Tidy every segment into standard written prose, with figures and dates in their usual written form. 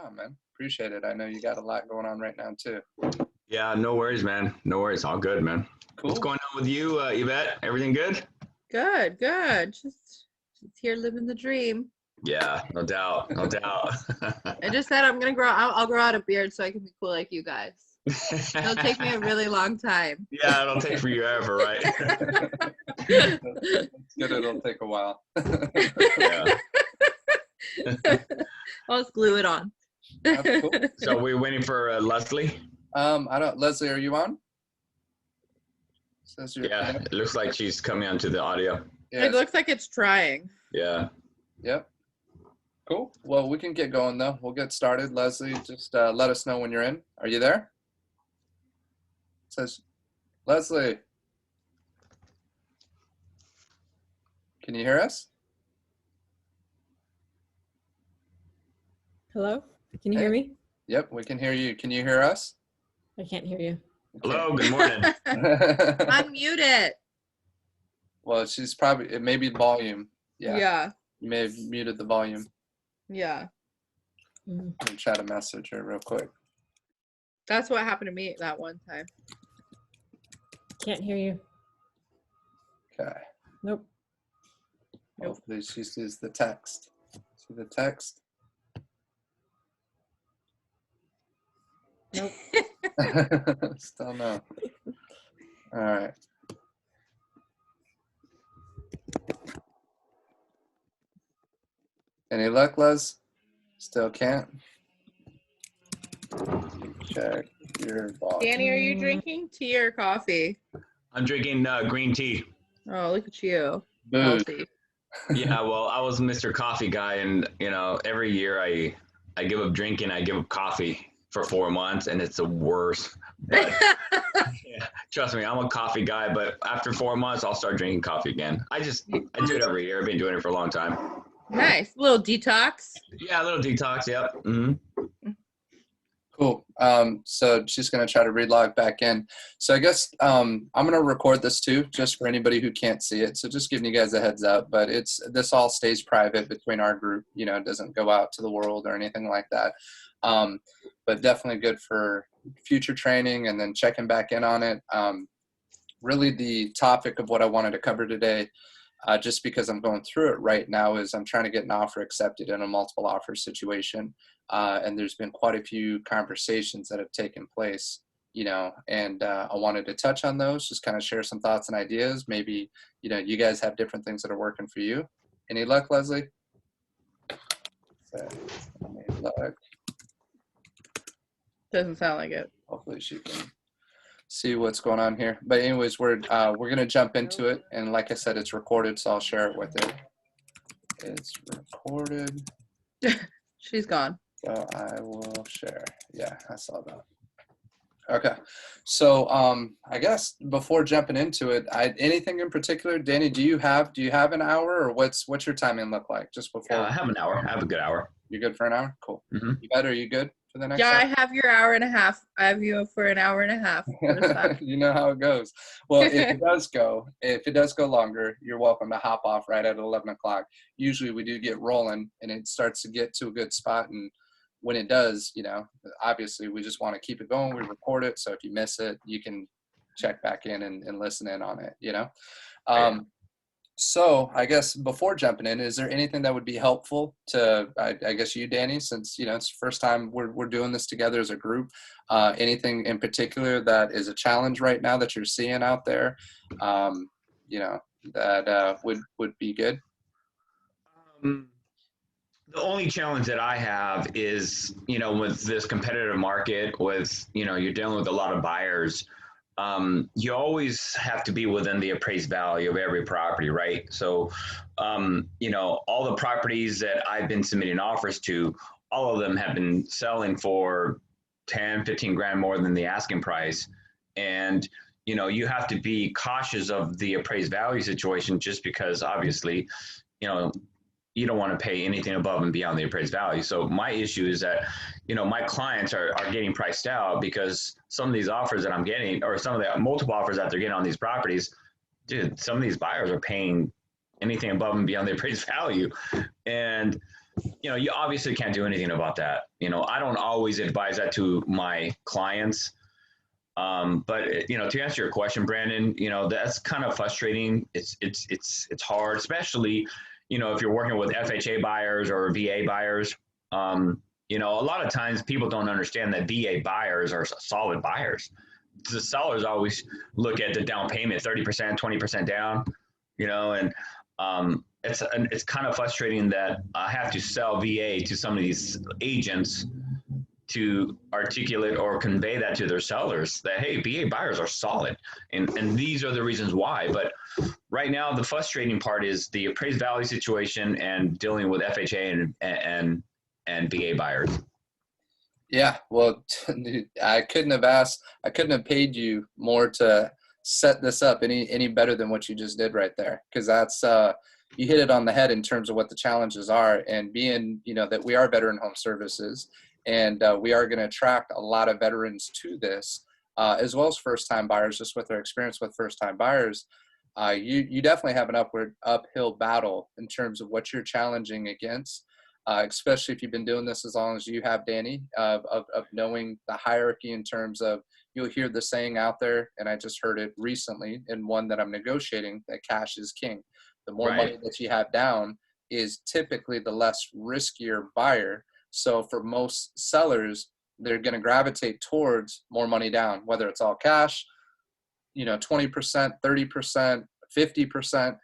on, man? Appreciate it. I know you got a lot going on right now too. Yeah, no worries, man. No worries. All good, man. Cool. What's going on with you, Yvette? Everything good? Good. Just here living the dream. Yeah, no doubt. No doubt. I just said I'm gonna grow. I'll grow out a beard so I can be cool like you guys. It'll take me a really long time. Yeah, it'll take forever, right? It's good. It'll take a while. Yeah. I'll just glue it on. That's cool. So we're waiting for Leslie. I don't. Leslie, are you on? Says you're Yeah, it looks like she's coming onto the audio. Yeah. It looks like it's trying. Yeah. Yep. Cool. Well, we can get going though. We'll get started. Leslie, just let us know when you're in. Are you there? It says, Leslie. Can you hear us? Hello? Can you hear me? Yep, we can hear you. Can you hear us? I can't hear you. Hello, good morning. Unmute it. Well, she's probably, it may be volume. Yeah. Yeah. You may have muted the volume. Yeah. Mm. I'll try to message her real quick. That's what happened to me that one time. Can't hear you. Okay. Nope. Hopefully she sees the text. See the text? Nope. Still no. All right. Any luck, Les? Still can't? Check your volume. Danny, are you drinking tea or coffee? I'm drinking green tea. Oh, look at you. Booze. Healthy. Yeah, well, I was Mr. Coffee guy, and every year I give up drinking. I give up coffee for 4 months, and it's the worst. But yeah, trust me, I'm a coffee guy. But after 4 months, I'll start drinking coffee again. I do it every year. I've been doing it for a long time. Nice. Little detox. Yeah, a little detox. Yep. Mm-hmm. Cool. So she's going to try to relog back in. So I guess I'm going to record this too, just for anybody who can't see it. So just giving you guys a heads up, but this all stays private between our group. It doesn't go out to the world or anything like that. But definitely good for future training and then checking back in on it. Really the topic of what I wanted to cover today, just because I'm going through it right now, is I'm trying to get an offer accepted in a multiple offer situation. And there's been quite a few conversations that have taken place, and I wanted to touch on those, just kind of share some thoughts and ideas. Maybe, you guys have different things that are working for you. Any luck, Leslie? Any luck? Doesn't sound like it. Hopefully she can see what's going on here. But anyways, we're going to jump into it. And like I said, it's recorded, so I'll share it with it. It's recorded. She's gone. So I will share. Yeah, I saw that. Okay. So I guess before jumping into it, anything in particular, Danny, do you have an hour, or what's your timing look like just before? I have an hour. I have a good hour. You're good for an hour? Cool. Mm-hmm. Are you good for the next Yeah, hour? I have your hour and a half. I have you for an hour and a half. You know how it goes. Well, if it does go longer, you're welcome to hop off right at 11 o'clock. Usually we do get rolling and it starts to get to a good spot. And when it does, obviously we just want to keep it going. We record it. So if you miss it, you can check back in and listen in on it, So I guess before jumping in, is there anything that would be helpful to, I guess you, Danny, since, it's the first time we're doing this together as a group, anything in particular that is a challenge right now that you're seeing out there, that would be good? The only challenge that I have is, with this competitive market, with, you're dealing with a lot of buyers. You always have to be within the appraised value of every property, right? So, all the properties that I've been submitting offers to, all of them have been selling for 10, 15 grand more than the asking price. And, you have to be cautious of the appraised value situation, just because obviously, you don't want to pay anything above and beyond the appraised value. So my issue is that, my clients are getting priced out because some of these offers that I'm getting, or some of the multiple offers that they're getting on these properties, dude, some of these buyers are paying anything above and beyond the appraised value. And, you know, you obviously can't do anything about that. You know, I don't always advise that to my clients. But you know, to answer your question, Brandon, you know, that's kind of frustrating. It's hard, especially, you know, if you're working with FHA buyers or VA buyers. You know, a lot of times people don't understand that VA buyers are solid buyers. The sellers always look at the down payment, 30%, 20% down, you know, and it's kind of frustrating that I have to sell VA to some of these agents to articulate or convey that to their sellers that, hey, VA buyers are solid, and these are the reasons why. But right now, the frustrating part is the appraised value situation and dealing with FHA and VA buyers. Yeah, well, I couldn't have paid you more to set this up any better than what you just did right there, because that's you hit it on the head in terms of what the challenges are, and being, you know, that we are Veteran Home Services, and we are going to attract a lot of veterans to this, as well as first-time buyers, just with their experience with first-time buyers. You definitely have an uphill battle in terms of what you're challenging against. Especially if you've been doing this as long as you have, Danny, of knowing the hierarchy in terms of, you'll hear the saying out there, and I just heard it recently in one that I'm negotiating, that cash is king. The more money that you have down is typically the less riskier buyer. So for most sellers, they're going to gravitate towards more money down, whether it's all cash, you know, 20%, 30%, 50%.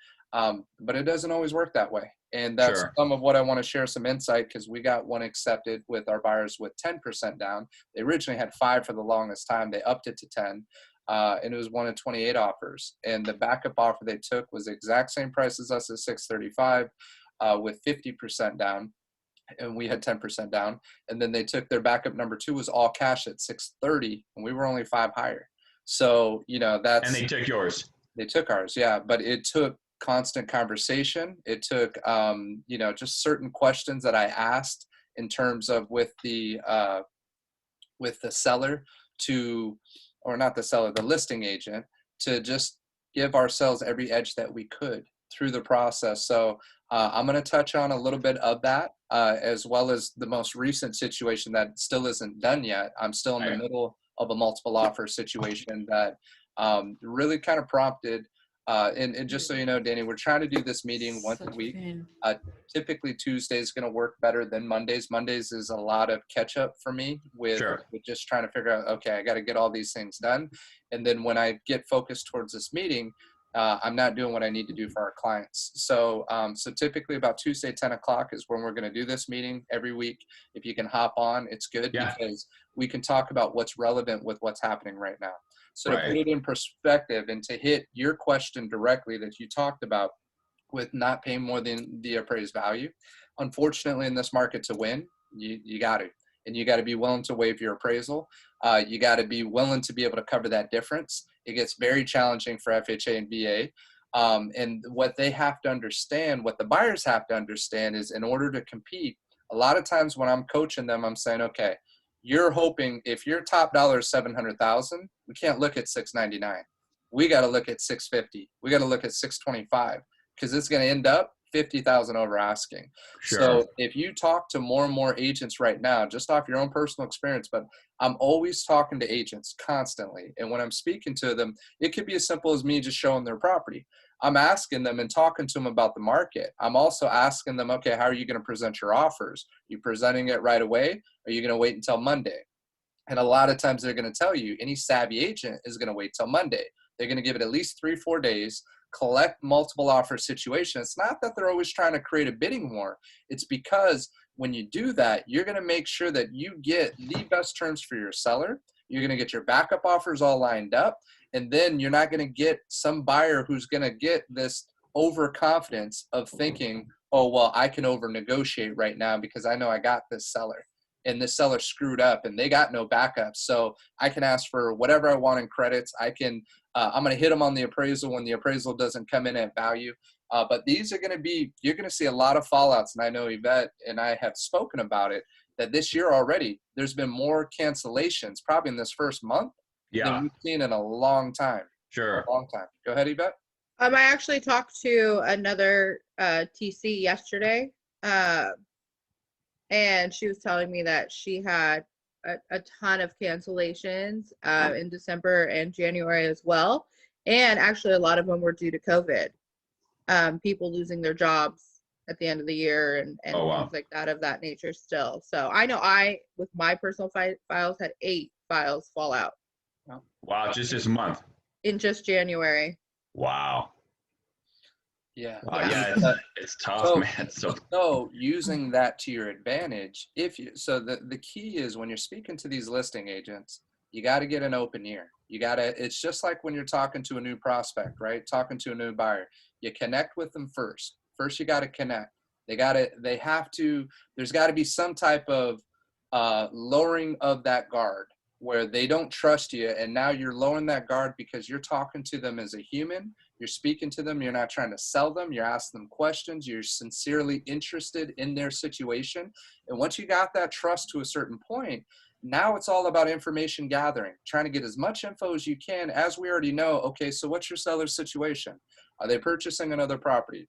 But it doesn't always work that way. And that's some of what I want to share some insight, because we got one accepted with our buyers with 10% down. They originally had 5 for the longest time. They upped it to 10. And it was one of 28 offers. And the backup offer they took was the exact same price as us at 635, with 50% down. And we had 10% down. And then they took their backup number 2 was all cash at 630, and we were only 5 higher. So, you know, that's, and they took yours. They took ours. Yeah. But it took constant conversation. It took, you know, just certain questions that I asked in terms of with the seller to, or not the seller, the listing agent, to just give ourselves every edge that we could through the process. So I'm going to touch on a little bit of that, as well as the most recent situation that still isn't done yet. I'm still in the middle of a multiple offer situation that really kind of prompted, and just so you know, Danny, we're trying to do this meeting once a week. Typically Tuesday is going to work better than Mondays. Mondays is a lot of catch up for me with just trying to figure out, okay, I got to get all these things done. And then when I get focused towards this meeting, I'm not doing what I need to do for our clients. So, so typically about Tuesday, 10 o'clock is when we're going to do this meeting every week. If you can hop on, it's good, because we can talk about what's relevant with what's happening right now. So to put it in perspective and to hit your question directly that you talked about with not paying more than the appraised value, unfortunately in this market, to win, you got to. And you got to be willing to waive your appraisal. You got to be willing to be able to cover that difference. It gets very challenging for FHA and VA. And what they have to understand, what the buyers have to understand, is in order to compete, a lot of times when I'm coaching them, I'm saying, okay, you're hoping if your top dollar is 700,000, we can't look at 699. We got to look at 650. We got to look at 625, because it's going to end up 50,000 over asking. So if you talk to more and more agents right now, just off your own personal experience, but I'm always talking to agents constantly. And when I'm speaking to them, it could be as simple as me just showing their property. I'm asking them and talking to them about the market. I'm also asking them, okay, how are you going to present your offers? Are you presenting it right away? Or are you going to wait until Monday? And a lot of times they're going to tell you, any savvy agent is going to wait till Monday. They're going to give it at least 3-4 days, collect multiple offer situations. It's not that they're always trying to create a bidding war. It's because when you do that, you're going to make sure that you get the best terms for your seller. You're going to get your backup offers all lined up. And then you're not going to get some buyer who's going to get this overconfidence of thinking, oh, well, I can over negotiate right now because I know I got this seller. And this seller screwed up and they got no backup. So I can ask for whatever I want in credits. I can, I'm going to hit them on the appraisal when the appraisal doesn't come in at value. But these are going to be, you're going to see a lot of fallouts. And I know Yvette and I have spoken about it, that this year already, there's been more cancellations probably in this first month than we've seen in a long time. A long time. Go ahead, Yvette. I actually talked to another TC yesterday. and she was telling me that she had a ton of cancellations in December and January as well. And actually, a lot of them were due to COVID. People losing their jobs at the end of the year and Oh, wow. things like that of that nature still. So I know with my personal files, had 8 files fall out Wow, just this month. in just January. Wow. Yeah. Wow, Yeah. yeah, it's tough, So- man. So using that to your advantage, the key is when you're speaking to these listing agents, you got to get an open ear. It's just like when you're talking to a new prospect, right? Talking to a new buyer, you connect with them first. First, you got to connect. There's got to be some type of lowering of that guard where they don't trust you. And now you're lowering that guard because you're talking to them as a human. You're speaking to them. You're not trying to sell them. You're asking them questions. You're sincerely interested in their situation. And once you got that trust to a certain point, now it's all about information gathering, trying to get as much info as you can. As we already know, okay, so what's your seller's situation? Are they purchasing another property?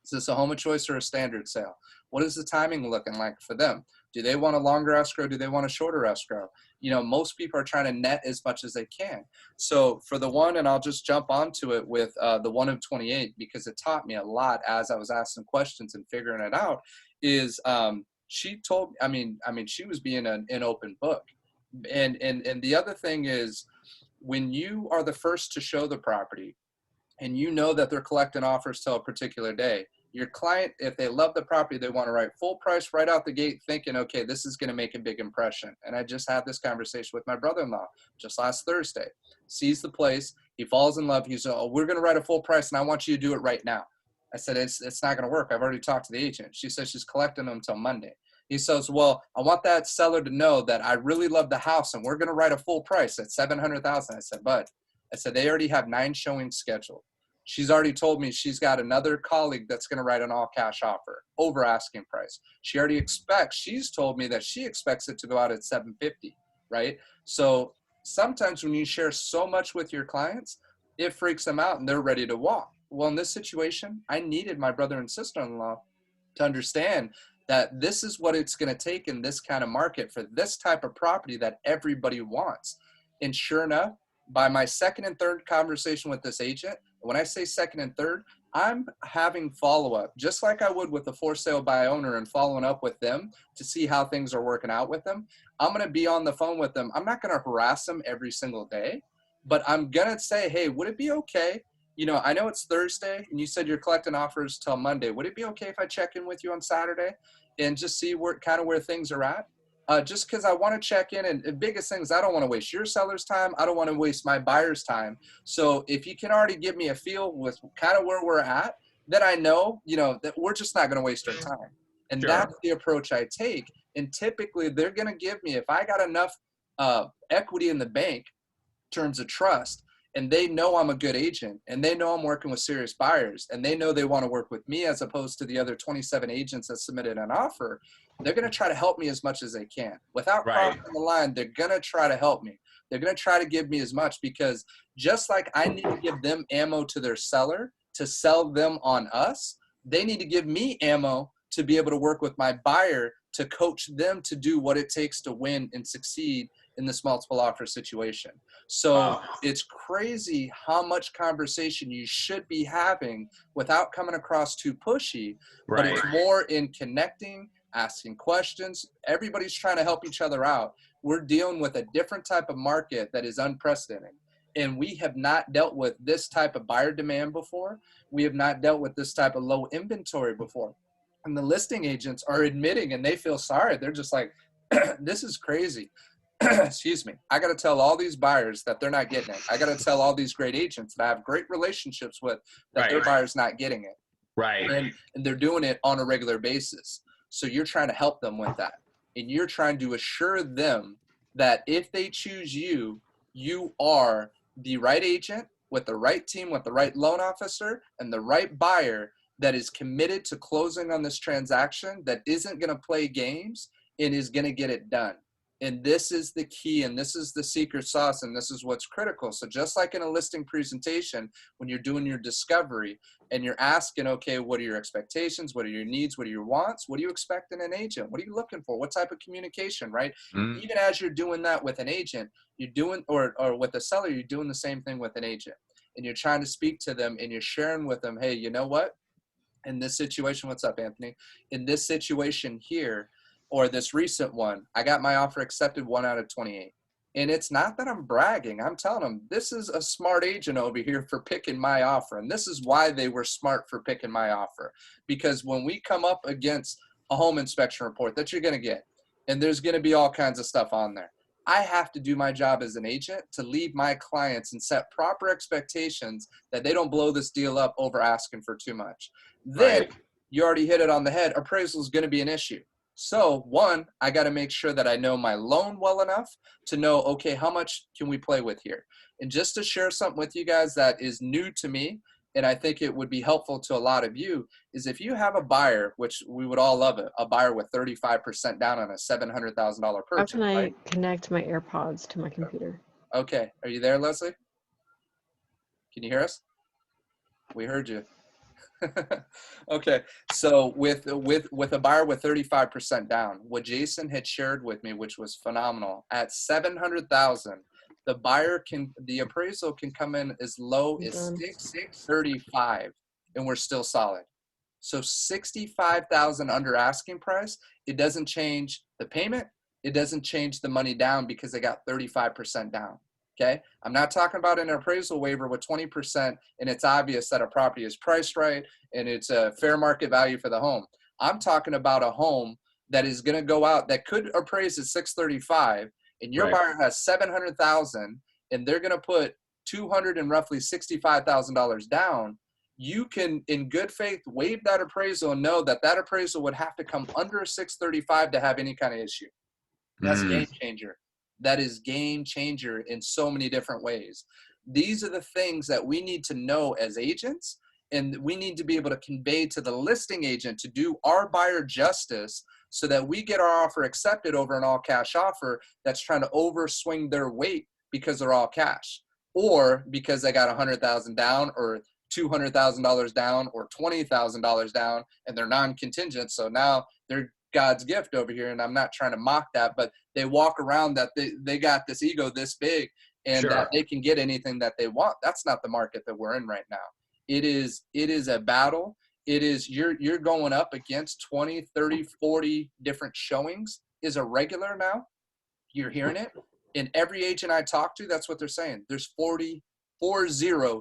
Is this a home of choice or a standard sale? What is the timing looking like for them? Do they want a longer escrow? Do they want a shorter escrow? Most people are trying to net as much as they can. So for the one, and I'll just jump onto it with the one of 28, because it taught me a lot as I was asking questions and figuring it out, is she told, she was being an open book. And the other thing is, when you are the first to show the property and you know that they're collecting offers till a particular day, your client, if they love the property, they want to write full price right out the gate, thinking, okay, this is going to make a big impression. And I just had this conversation with my brother-in-law just last Thursday. Sees the place, he falls in love. He's, oh, we're going to write a full price, and I want you to do it right now. I said, it's not going to work. I've already talked to the agent. She says she's collecting them until Monday. He says, well, I want that seller to know that I really love the house, and we're going to write a full price at $700,000. I said, bud, they already have 9 showings scheduled. She's already told me she's got another colleague that's going to write an all cash offer over asking price. She's told me that she expects it to go out at 750, right? So sometimes when you share so much with your clients, it freaks them out and they're ready to walk. Well, in this situation, I needed my brother and sister-in-law to understand that this is what it's going to take in this kind of market for this type of property that everybody wants. And sure enough, by my second and third conversation with this agent, when I say second and third, I'm having follow-up, just like I would with a for sale by owner, and following up with them to see how things are working out with them. I'm going to be on the phone with them. I'm not going to harass them every single day, but I'm going to say, hey, would it be okay? I know it's Thursday and you said you're collecting offers till Monday. Would it be okay if I check in with you on Saturday and just see where things are at? Just because I want to check in, and the biggest thing is I don't want to waste your seller's time. I don't want to waste my buyer's time. So if you can already give me a feel with kind of where we're at, then I know, that we're just not going to waste our time. And Sure. That's the approach I take. And typically they're going to give me, if I got enough equity in the bank in terms of trust, and they know I'm a good agent, and they know I'm working with serious buyers, and they know they want to work with me as opposed to the other 27 agents that submitted an offer, they're going to try to help me as much as they can. Without crossing the line, they're going to try to help me. They're going to try to give me as much, because just like I need to give them ammo to their seller to sell them on us, they need to give me ammo to be able to work with my buyer to coach them to do what it takes to win and succeed in this multiple offer situation. So It's crazy how much conversation you should be having without coming across too pushy, but it's more in connecting, asking questions. Everybody's trying to help each other out. We're dealing with a different type of market that is unprecedented. And we have not dealt with this type of buyer demand before. We have not dealt with this type of low inventory before. And the listing agents are admitting, and they feel sorry. They're just like, this is crazy. Excuse me. I got to tell all these buyers that they're not getting it. I got to tell all these great agents that I have great relationships with that their buyer's not getting it. Right. And they're doing it on a regular basis. So you're trying to help them with that. And you're trying to assure them that if they choose you, you are the right agent with the right team, with the right loan officer and the right buyer that is committed to closing on this transaction, that isn't going to play games and is going to get it done. And this is the key, and this is the secret sauce, and this is what's critical. So just like in a listing presentation, when you're doing your discovery and you're asking, okay, what are your expectations? What are your needs? What are your wants? What do you expect in an agent? What are you looking for? What type of communication, right? Mm. Even as you're doing that with an agent, you're doing, or with a seller, you're doing the same thing with an agent. And you're trying to speak to them and you're sharing with them, hey, you know what? In this situation, what's up, Anthony? In this situation here, or this recent one, I got my offer accepted 1 out of 28. And it's not that I'm bragging. I'm telling them this is a smart agent over here for picking my offer. And this is why they were smart for picking my offer. Because when we come up against a home inspection report that you're going to get, and there's going to be all kinds of stuff on there, I have to do my job as an agent to lead my clients and set proper expectations that they don't blow this deal up over asking for too much. Then Right. you already hit it on the head. Appraisal is going to be an issue. So one, I got to make sure that I know my loan well enough to know, okay, how much can we play with here? And just to share something with you guys that is new to me, and I think it would be helpful to a lot of you, is if you have a buyer, which we would all love it, a buyer with 35% down on a $700,000 How purchase, can I right? connect my AirPods to my computer? Okay. Are you there, Leslie? Can you hear us? We heard you. Okay. So with a buyer with 35% down, what Jason had shared with me, which was phenomenal, at 700,000, the appraisal can come in as low I'm as done. 635 and we're still solid. So 65,000 under asking price, it doesn't change the payment. It doesn't change the money down because they got 35% down. Okay. I'm not talking about an appraisal waiver with 20% and it's obvious that a property is priced right and it's a fair market value for the home. I'm talking about a home that is going to go out that could appraise at 635 and your Right. buyer has 700,000 and they're going to put 200 and roughly $65,000 down. You can, in good faith, waive that appraisal and know that that appraisal would have to come under 635 to have any kind of issue. That's Mm. game changer. That is game changer in so many different ways. These are the things that we need to know as agents, and we need to be able to convey to the listing agent to do our buyer justice so that we get our offer accepted over an all cash offer that's trying to overswing their weight because they're all cash or because they got 100,000 down or $200,000 down or $20,000 down and they're non-contingent. So now they're God's gift over here. And I'm not trying to mock that, but they walk around that they got this ego this big and Sure. that they can get anything that they want. That's not the market that we're in right now. It is a battle. It is you're going up against 20, 30, 40 different showings is a regular now. You're hearing it. And every agent I talk to, that's what they're saying. There's 40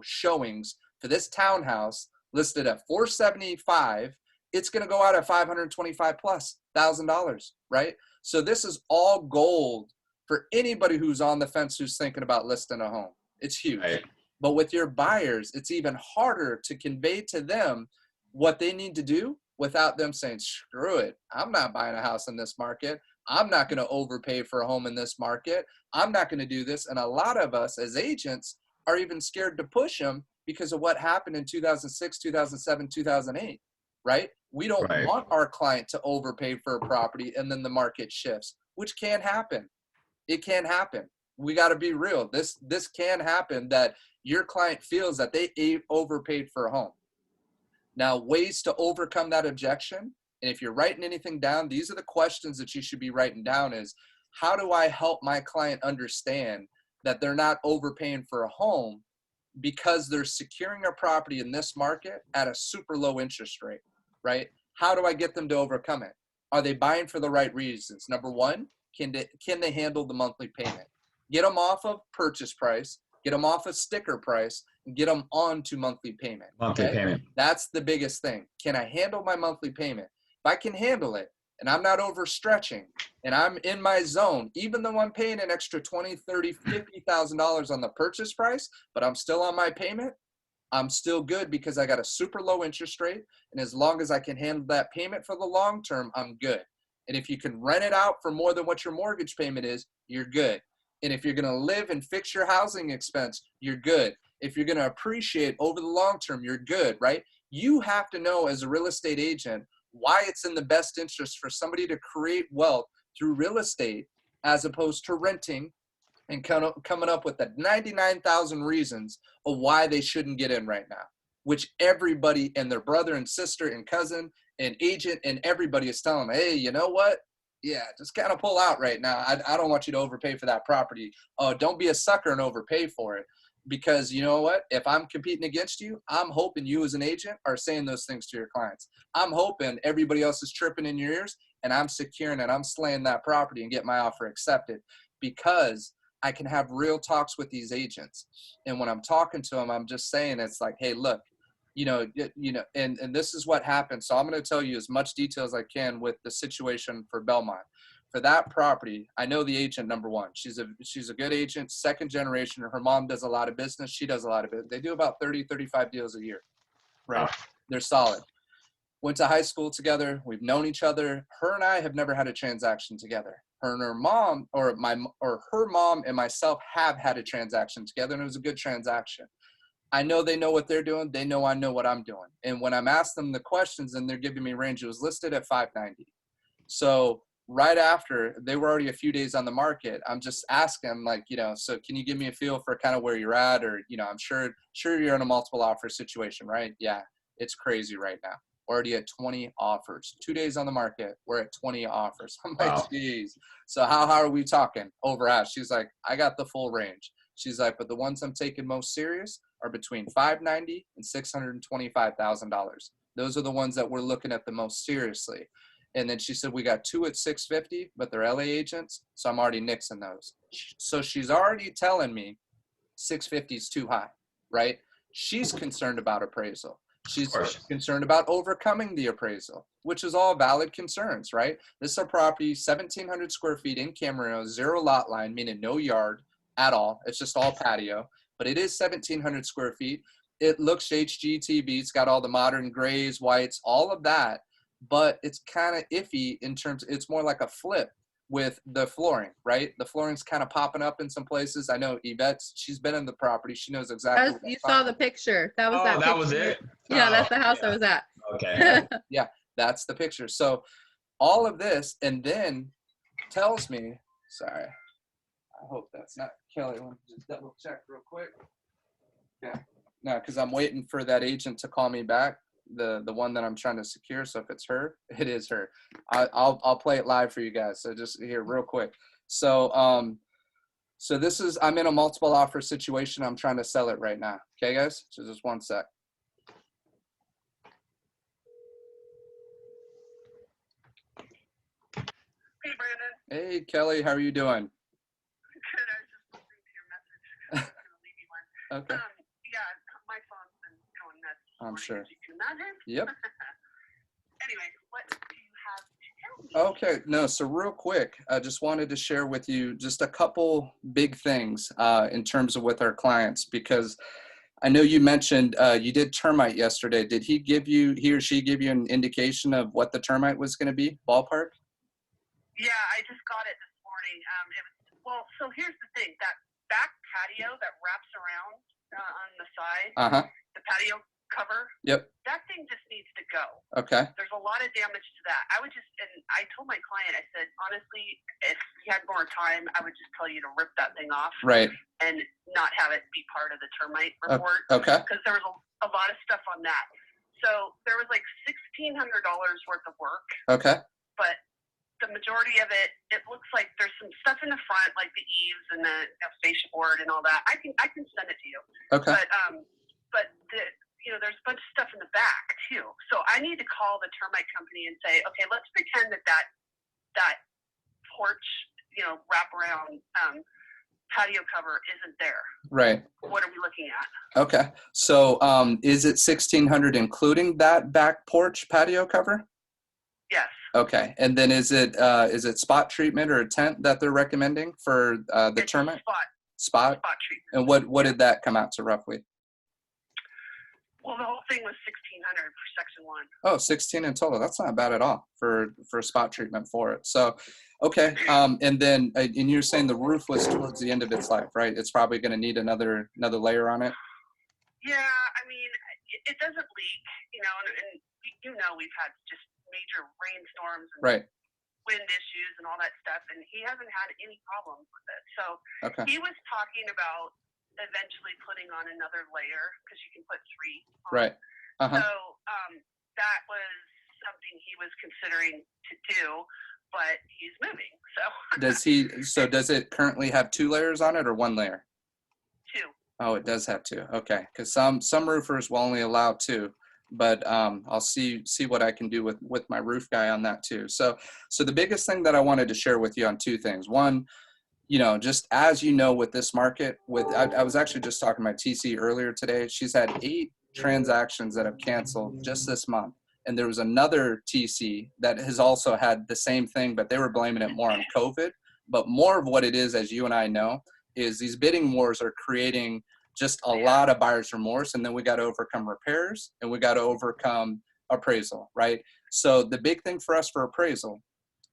showings for this townhouse listed at 475. It's going to go out at 525 plus $1,000, right? So this is all gold for anybody who's on the fence who's thinking about listing a home. It's huge. Right. But with your buyers, it's even harder to convey to them what they need to do without them saying, screw it, I'm not buying a house in this market. I'm not going to overpay for a home in this market. I'm not going to do this. And a lot of us as agents are even scared to push them because of what happened in 2006, 2007, 2008, right? We don't Right. want our client to overpay for a property and then the market shifts, which can happen. It can happen. We got to be real. This can happen that your client feels that they overpaid for a home. Now, ways to overcome that objection, and if you're writing anything down, these are the questions that you should be writing down is, how do I help my client understand that they're not overpaying for a home because they're securing a property in this market at a super low interest rate, right? How do I get them to overcome it? Are they buying for the right reasons? Number one, can they handle the monthly payment? Get them off of purchase price, get them off of sticker price, and get them on to monthly payment. Monthly payment. That's the biggest thing. Can I handle my monthly payment? If I can handle it and I'm not overstretching and I'm in my zone, even though I'm paying an extra $20, $30, $50,000 on the purchase price, but I'm still on my payment, I'm still good because I got a super low interest rate. And as long as I can handle that payment for the long term, I'm good. And if you can rent it out for more than what your mortgage payment is, you're good. And if you're going to live and fix your housing expense, you're good. If you're going to appreciate over the long term, you're good, right? You have to know as a real estate agent why it's in the best interest for somebody to create wealth through real estate as opposed to renting and coming up with the 99,000 reasons of why they shouldn't get in right now, which everybody and their brother and sister and cousin and agent and everybody is telling them, hey, you know what? Yeah, just kind of pull out right now. I don't want you to overpay for that property. Oh, don't be a sucker and overpay for it. Because you know what? If I'm competing against you, I'm hoping you as an agent are saying those things to your clients. I'm hoping everybody else is chirping in your ears and I'm securing it. I'm slaying that property and get my offer accepted because I can have real talks with these agents. And when I'm talking to them, I'm just saying, it's like, hey, look, and this is what happened. So I'm going to tell you as much detail as I can with the situation for Belmont. For that property, I know the agent, number one. She's a good agent, second generation. Her mom does a lot of business. She does a lot of it. They do about 30, 35 deals a year, right? They're solid. Went to high school together. We've known each other. Her and I have never had a transaction together. Her and her mom, or her mom and myself have had a transaction together, and it was a good transaction. I know they know what they're doing. They know I know what I'm doing. And when I'm asking them the questions and they're giving me range, it was listed at 590. So right after, they were already a few days on the market. I'm just asking them, like, so can you give me a feel for kind of where you're at? Or, I'm sure you're in a multiple offer situation, right? Yeah, it's crazy right now. Already at 20 offers. 2 days on the market, we're at 20 offers. I'm like, geez. So how are we talking over ask? She's like, I got the full range. She's like, but the ones I'm taking most serious are between $590 and $625,000. Those are the ones that we're looking at the most seriously. And then she said, we got 2 at $650, but they're LA agents, so I'm already nixing those. So she's already telling me $650 is too high, right? She's concerned about appraisal. She's concerned about overcoming the appraisal, which is all valid concerns, right? This is a property, 1,700 square feet in Camarillo, 0 lot line, meaning no yard at all. It's just all patio, but it is 1,700 square feet. It looks HGTV. It's got all the modern grays, whites, all of that, but it's kind of iffy in terms, it's more like a flip with the flooring, right? The flooring's kind of popping up in some places. I know Yvette, she's been in the property. She knows exactly. You saw the picture. That was that that picture. was it? Yeah, that's the house I was at. Okay. Yeah, that's the picture. So all of this, and then tells me, sorry, I hope that's not Kelly. Let me just double check real quick. Yeah, no, because I'm waiting for that agent to call me back, the one that I'm trying to secure. So if it's her, it is her. I'll play it live for you guys. So just here real quick. So so this is, I'm in a multiple offer situation. I'm trying to sell it right now. Okay, guys. So just one sec. Hey, Brandon. Hey, Kelly, how are you doing? Good. I was just listening to your message. I was going to leave you one. Okay. Yeah, my phone's been going nuts. this I'm morning, sure. as you can imagine. Yep. Anyway, what do you have to tell me? Okay, no, so real quick, I just wanted to share with you just a couple big things in terms of with our clients, because I know you mentioned you did termite yesterday. Did he or she give you an indication of what the termite was going to be, ballpark? Yeah, I just got it this morning. So here's the thing. That back patio that wraps around on the side, the patio cover, Yep. that thing just needs to go. Okay. There's a lot of damage to that. And I told my client, I said, honestly, if we had more time, I would just tell you to rip that thing off. Right. And not have it be part of the termite report. Okay. Because there was a lot of stuff on that. So there was like $1,600 worth of work. Okay. But the majority of it, it looks like there's some stuff in the front, like the eaves and the fascia board and all that. I can send it to you. Okay. But there's a bunch of stuff in the back too. So I need to call the termite company and say, okay, let's pretend that porch, wraparound patio cover isn't there. Right. What are we looking at? Okay. So is it $1,600 including that back porch patio cover? Yes. Okay. And then is it spot treatment or a tent that they're recommending for the termite? Spot treatment. And what did that come out to roughly? Well, the whole thing was $1,600 for section 1. Oh, 16 in total. That's not bad at all for spot treatment for it. So, okay. And then, and you're saying the roof was towards the end of its life, right? It's probably going to need another layer on it. Yeah, I mean, it doesn't leak, and we've had just major rainstorms. And right. wind issues and all that stuff, and he hasn't had any problems with it. So Okay. he was talking about eventually putting on another layer because you can put 3 on. Right. Uh-huh. So that was something he was considering to do, but he's moving. So Does it currently have 2 layers on it or 1 layer? 2. Oh, it does have 2. Okay. Because some roofers will only allow 2, but I'll see what I can do with my roof guy on that too. So the biggest thing that I wanted to share with you on 2 things. One, just as you know, with this market, I was actually just talking to my TC earlier today. She's had 8 transactions that have canceled just this month. And there was another TC that has also had the same thing, but they were blaming it more on COVID. But more of what it is, as you and I know, is these bidding wars are creating just a lot of buyer's remorse. And then we got to overcome repairs and we got to overcome appraisal, right? So the big thing for us for appraisal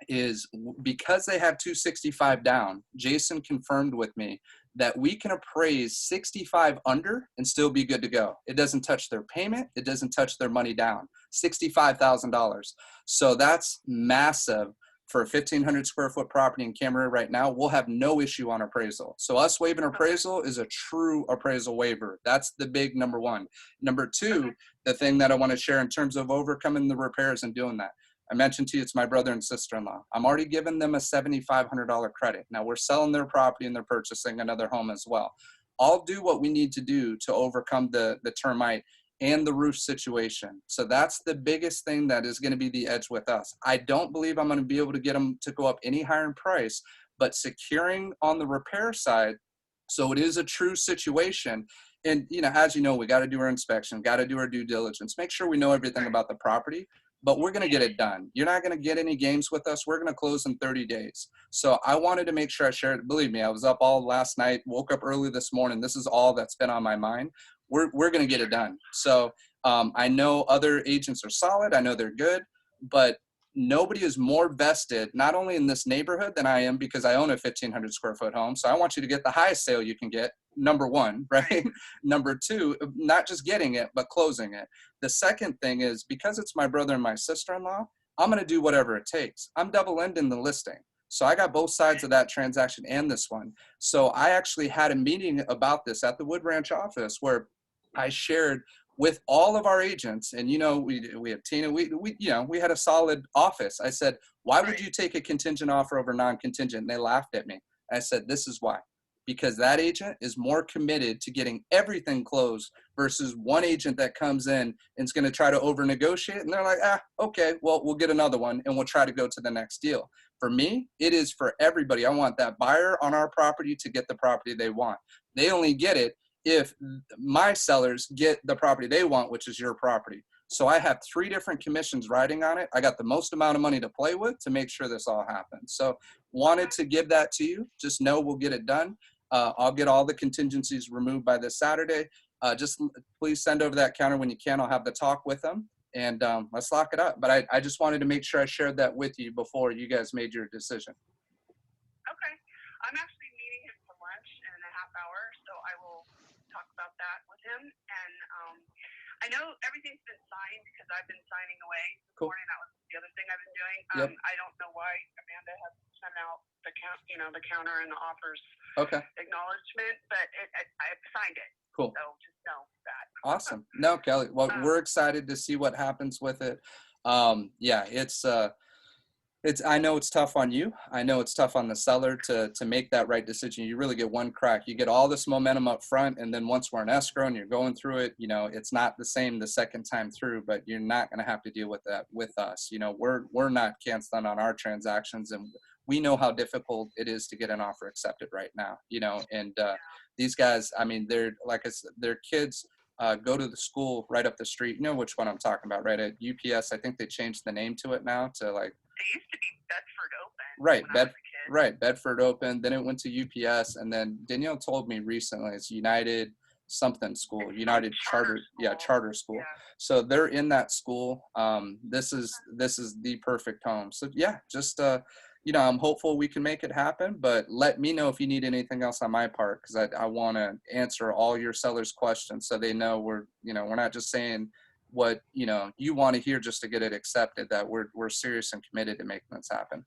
is because they have 265 down, Jason confirmed with me that we can appraise 65 under and still be good to go. It doesn't touch their payment. It doesn't touch their money down, $65,000. So that's massive for a 1,500 square foot property in Camarillo right now. We'll have no issue on appraisal. So us waiving appraisal is a true appraisal waiver. That's the big number one. Number two, the thing that I want to share in terms of overcoming the repairs and doing that. I mentioned to you, it's my brother and sister-in-law. I'm already giving them a $7,500 credit. Now we're selling their property and they're purchasing another home as well. I'll do what we need to do to overcome the termite and the roof situation. So that's the biggest thing that is going to be the edge with us. I don't believe I'm going to be able to get them to go up any higher in price, but securing on the repair side, so it is a true situation. And, as you know, we got to do our inspection, got to do our due diligence, make sure we know everything about the property. But we're going to get it done. You're not going to get any games with us. We're going to close in 30 days. So I wanted to make sure I shared it. Believe me, I was up all last night, woke up early this morning. This is all that's been on my mind. We're going to get it done. So I know other agents are solid. I know they're good, but nobody is more vested, not only in this neighborhood than I am, because I own a 1,500 square foot home. So I want you to get the highest sale you can get. Number one, right? Number two, not just getting it, but closing it. The second thing is, because it's my brother and my sister-in-law, I'm going to do whatever it takes. I'm double ending the listing. So I got both sides of that transaction and this one. So I actually had a meeting about this at the Wood Ranch office where I shared with all of our agents, and we have Tina, we had a solid office. I said, why would you take a contingent offer over non-contingent? And they laughed at me. I said, this is why. Because that agent is more committed to getting everything closed versus one agent that comes in and is going to try to over negotiate. And they're like, okay, well, we'll get another one and we'll try to go to the next deal. For me, it is for everybody. I want that buyer on our property to get the property they want. They only get it if my sellers get the property they want, which is your property. So I have 3 different commissions riding on it. I got the most amount of money to play with to make sure this all happens. So wanted to give that to you. Just know we'll get it done. I'll get all the contingencies removed by this Saturday. Just please send over that counter when you can. I'll have the talk with them and let's lock it up. But I just wanted to make sure I shared that with you before you guys made your decision. Okay. I'm actually meeting him for lunch in a half hour, so I will talk about that with him. And I know everything's been signed because I've been signing away this morning. That was the other thing I've been doing. I don't know why Amanda has sent out the counter and the offers acknowledgement, but I've signed it. Cool. So just know that. Awesome. No, Kelly. Well, we're excited to see what happens with it. It's I know it's tough on you. I know it's tough on the seller to make that right decision. You really get one crack. You get all this momentum up front, and then once we're in escrow and you're going through it, it's not the same the second time through, but you're not going to have to deal with that with us. We're not canceling on our transactions, and we know how difficult it is to get an offer accepted right now, and these guys, I mean, they're like I said, their kids go to the school right up the street. You know which one I'm talking about, right? At UPS, I think they changed the name to it now to like. It used to be Bedford Open. Right, Bedford Open. Then it went to UPS, and then Danielle told me recently it's United something school, United Charter School. Yeah. So they're in that school. This is the perfect home. So yeah, just I'm hopeful we can make it happen. But let me know if you need anything else on my part, because I want to answer all your sellers' questions so they know we're not just saying what you want to hear just to get it accepted, that we're serious and committed to making this happen.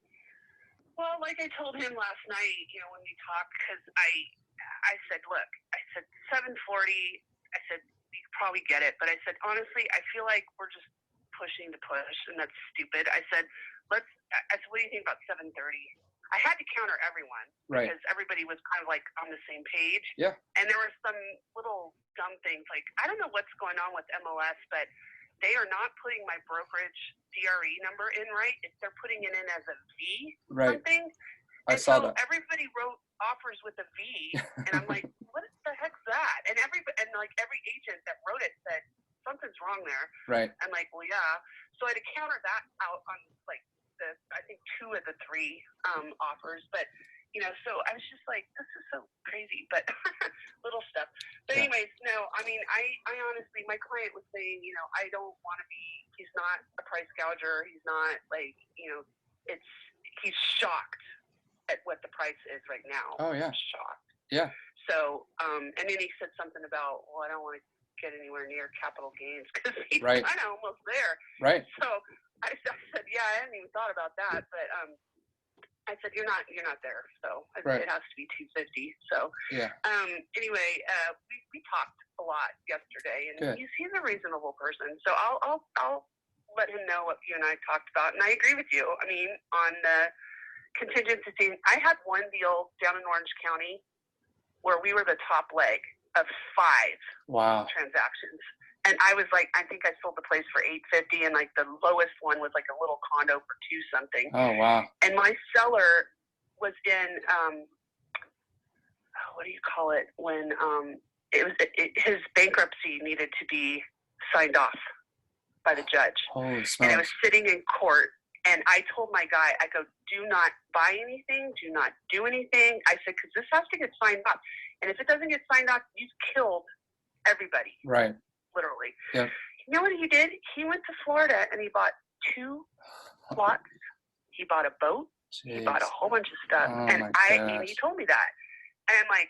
Well, like I told him last night, when we talked, because I said, look, I said 740. I said you could probably get it, but I said honestly, I feel like we're just pushing to push, and that's stupid. I said, what do you think about 730? I had to counter everyone Right. because everybody was kind of like on the same page. Yeah. And there were some little dumb things like I don't know what's going on with MLS, but they are not putting my brokerage DRE number in right. They're putting it in as a V Right. something. I And saw so that. everybody wrote offers with a V, and I'm like, what the heck's that? And every agent that wrote it said something's wrong there. Right. I'm like, well, yeah. So I had to counter that out on like I think 2 of the 3 offers, but so I was just like, this is so crazy, but little stuff. But anyways, no, I mean, I honestly, my client was saying, I don't want to be. He's not a price gouger. He's not like, he's shocked at what the price is right now. Oh yeah. Shocked. Yeah. So, and then he said something about, well, I don't want to get anywhere near capital gains because he's Right. kind of almost there. Right. So I said, yeah, I hadn't even thought about that, but I said you're not there. So I said, Right. it has to be 250. So Yeah. anyway, we talked a lot yesterday, and Good. he's a reasonable person. So I'll let him know what you and I talked about, and I agree with you. I mean, on the contingency, I had one deal down in Orange County where we were the top leg of 5 Wow. transactions. And I was like, I think I sold the place for $850, and like the lowest one was like a little condo for 2 something. Oh wow. And my seller was in what do you call it when his bankruptcy needed to be signed off by the judge, Holy and it smokes. was sitting in court. And I told my guy, I go, do not buy anything, do not do anything. I said, because this has to get signed off, and if it doesn't get signed off, you've killed everybody. Right. Literally. Yeah. You know what he did? He went to Florida and he bought 2 plots. He bought a boat. Jeez. He bought a whole bunch of stuff. Oh And my he gosh. told me that. And I'm like,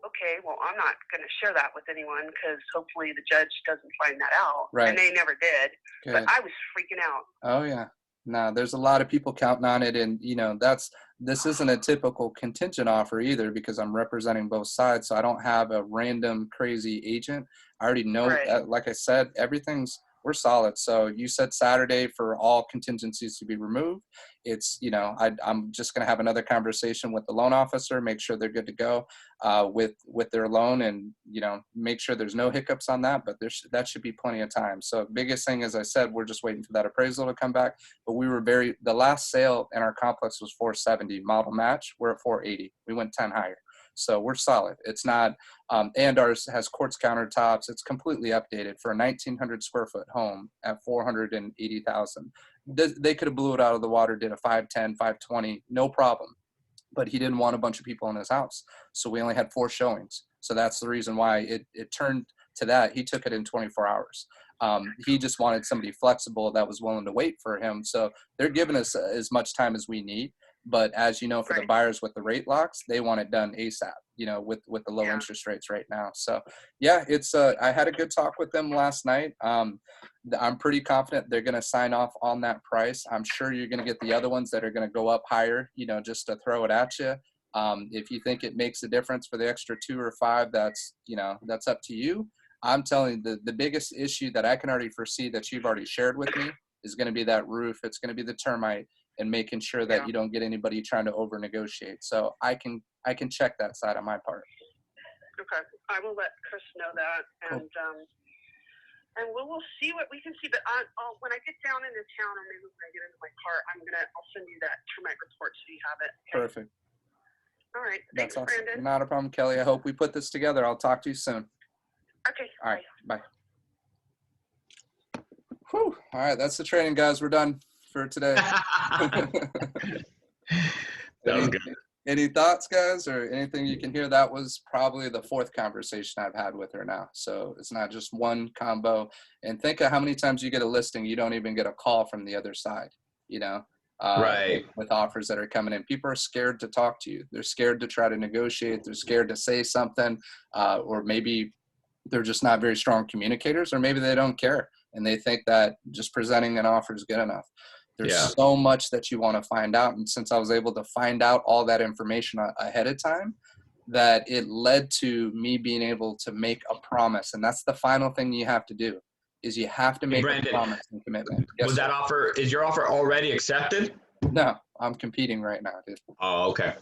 okay, well, I'm not going to share that with anyone because hopefully the judge doesn't find that out. Right. And they never did. Good. But I was freaking out. Oh yeah. No, there's a lot of people counting on it, and this isn't a typical contingent offer either because I'm representing both sides, so I don't have a random crazy agent. I already know, Right. like I said, we're solid. So you said Saturday for all contingencies to be removed. It's, I'm just going to have another conversation with the loan officer, make sure they're good to go with their loan, and, make sure there's no hiccups on that, but that should be plenty of time. So biggest thing, as I said, we're just waiting for that appraisal to come back, but the last sale in our complex was 470 model match. We're at 480. We went 10 higher. So we're solid. It's not, and ours has quartz countertops. It's completely updated for a 1,900 square foot home at 480,000. They could have blew it out of the water, did a 510, 520, no problem. But he didn't want a bunch of people in his house. So we only had 4 showings. So that's the reason why it turned to that. He took it in 24 hours. He just wanted somebody flexible that was willing to wait for him. So they're giving us as much time as we need. But as you know, for the buyers with the rate locks, they want it done ASAP, with the low interest rates right now. So yeah, it's I had a good talk with them last night. I'm pretty confident they're going to sign off on that price. I'm sure you're going to get the other ones that are going to go up higher, just to throw it at you. If you think it makes a difference for the extra 2 or 5, that's up to you. I'm telling you, the biggest issue that I can already foresee that you've already shared with me is going to be that roof. It's going to be the termite and making sure that you don't get anybody trying to over negotiate. So I can check that side on my part. Okay. I will let Chris know that. Cool. And we'll see what we can see. But when I get down into town, or maybe when I get into my car, I'll send you that termite report so you have it. Okay? Perfect. All right. That's Thanks, awesome. Brandon. Not a problem, Kelly. I hope we put this together. I'll talk to you soon. Okay. All right. Bye. Whew. All right. That's the training, guys. We're done for today. That was good. Any thoughts, guys, or anything you can hear? That was probably the 4th conversation I've had with her now. So it's not just one combo. And think of how many times you get a listing, you don't even get a call from the other side, Right. with offers that are coming in. People are scared to talk to you. They're scared to try to negotiate. They're scared to say something, or maybe they're just not very strong communicators, or maybe they don't care and they think that just presenting an offer is good enough. There's Yeah. so much that you want to find out. And since I was able to find out all that information ahead of time, that it led to me being able to make a promise. And that's the final thing you have to do, is you have to Hey, make a Brandon, promise and commitment. Yes, was that offer, is your offer already accepted? no, I'm competing right now, dude. Oh, okay.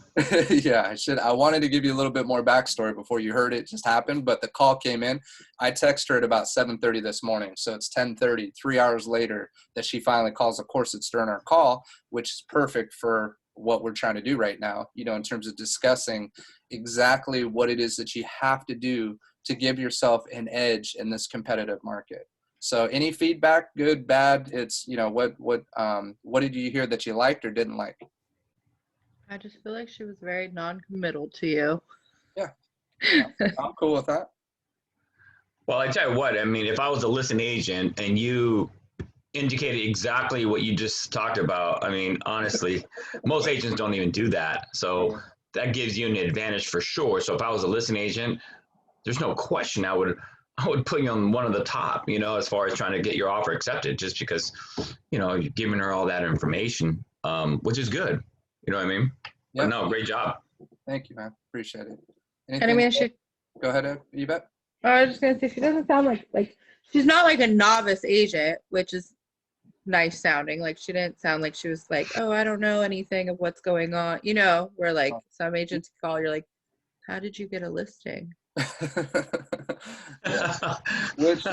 Yeah, I wanted to give you a little bit more backstory before you heard it just happened, but the call came in. I texted her at about 7:30 this morning, so it's 10:30, 3 hours later, that she finally calls. Of course, it's during our call, which is perfect for what we're trying to do right now, in terms of discussing exactly what it is that you have to do to give yourself an edge in this competitive market. So any feedback, good, bad, it's, what did you hear that you liked or didn't like? I just feel like she was very non-committal to you. Yeah, I'm cool with that. Well, I tell you what, I mean, if I was a listing agent and you indicated exactly what you just talked about, I mean, honestly, most agents don't even do that. So that gives you an advantage for sure. So if I was a listing agent, there's no question I would put you on one of the top, as far as trying to get your offer accepted, just because, you're giving her all that information, which is good. You know what I mean? Yeah. But no, great job. Thank you, man. Appreciate it. And I mean, Go ahead, Yvette. I was just gonna say, she doesn't sound like she's not like a novice agent, which is nice sounding. Like, she didn't sound like she was like, oh, I don't know anything of what's going on. Where like some agents call, you're like, how did you get a listing? Yeah. Which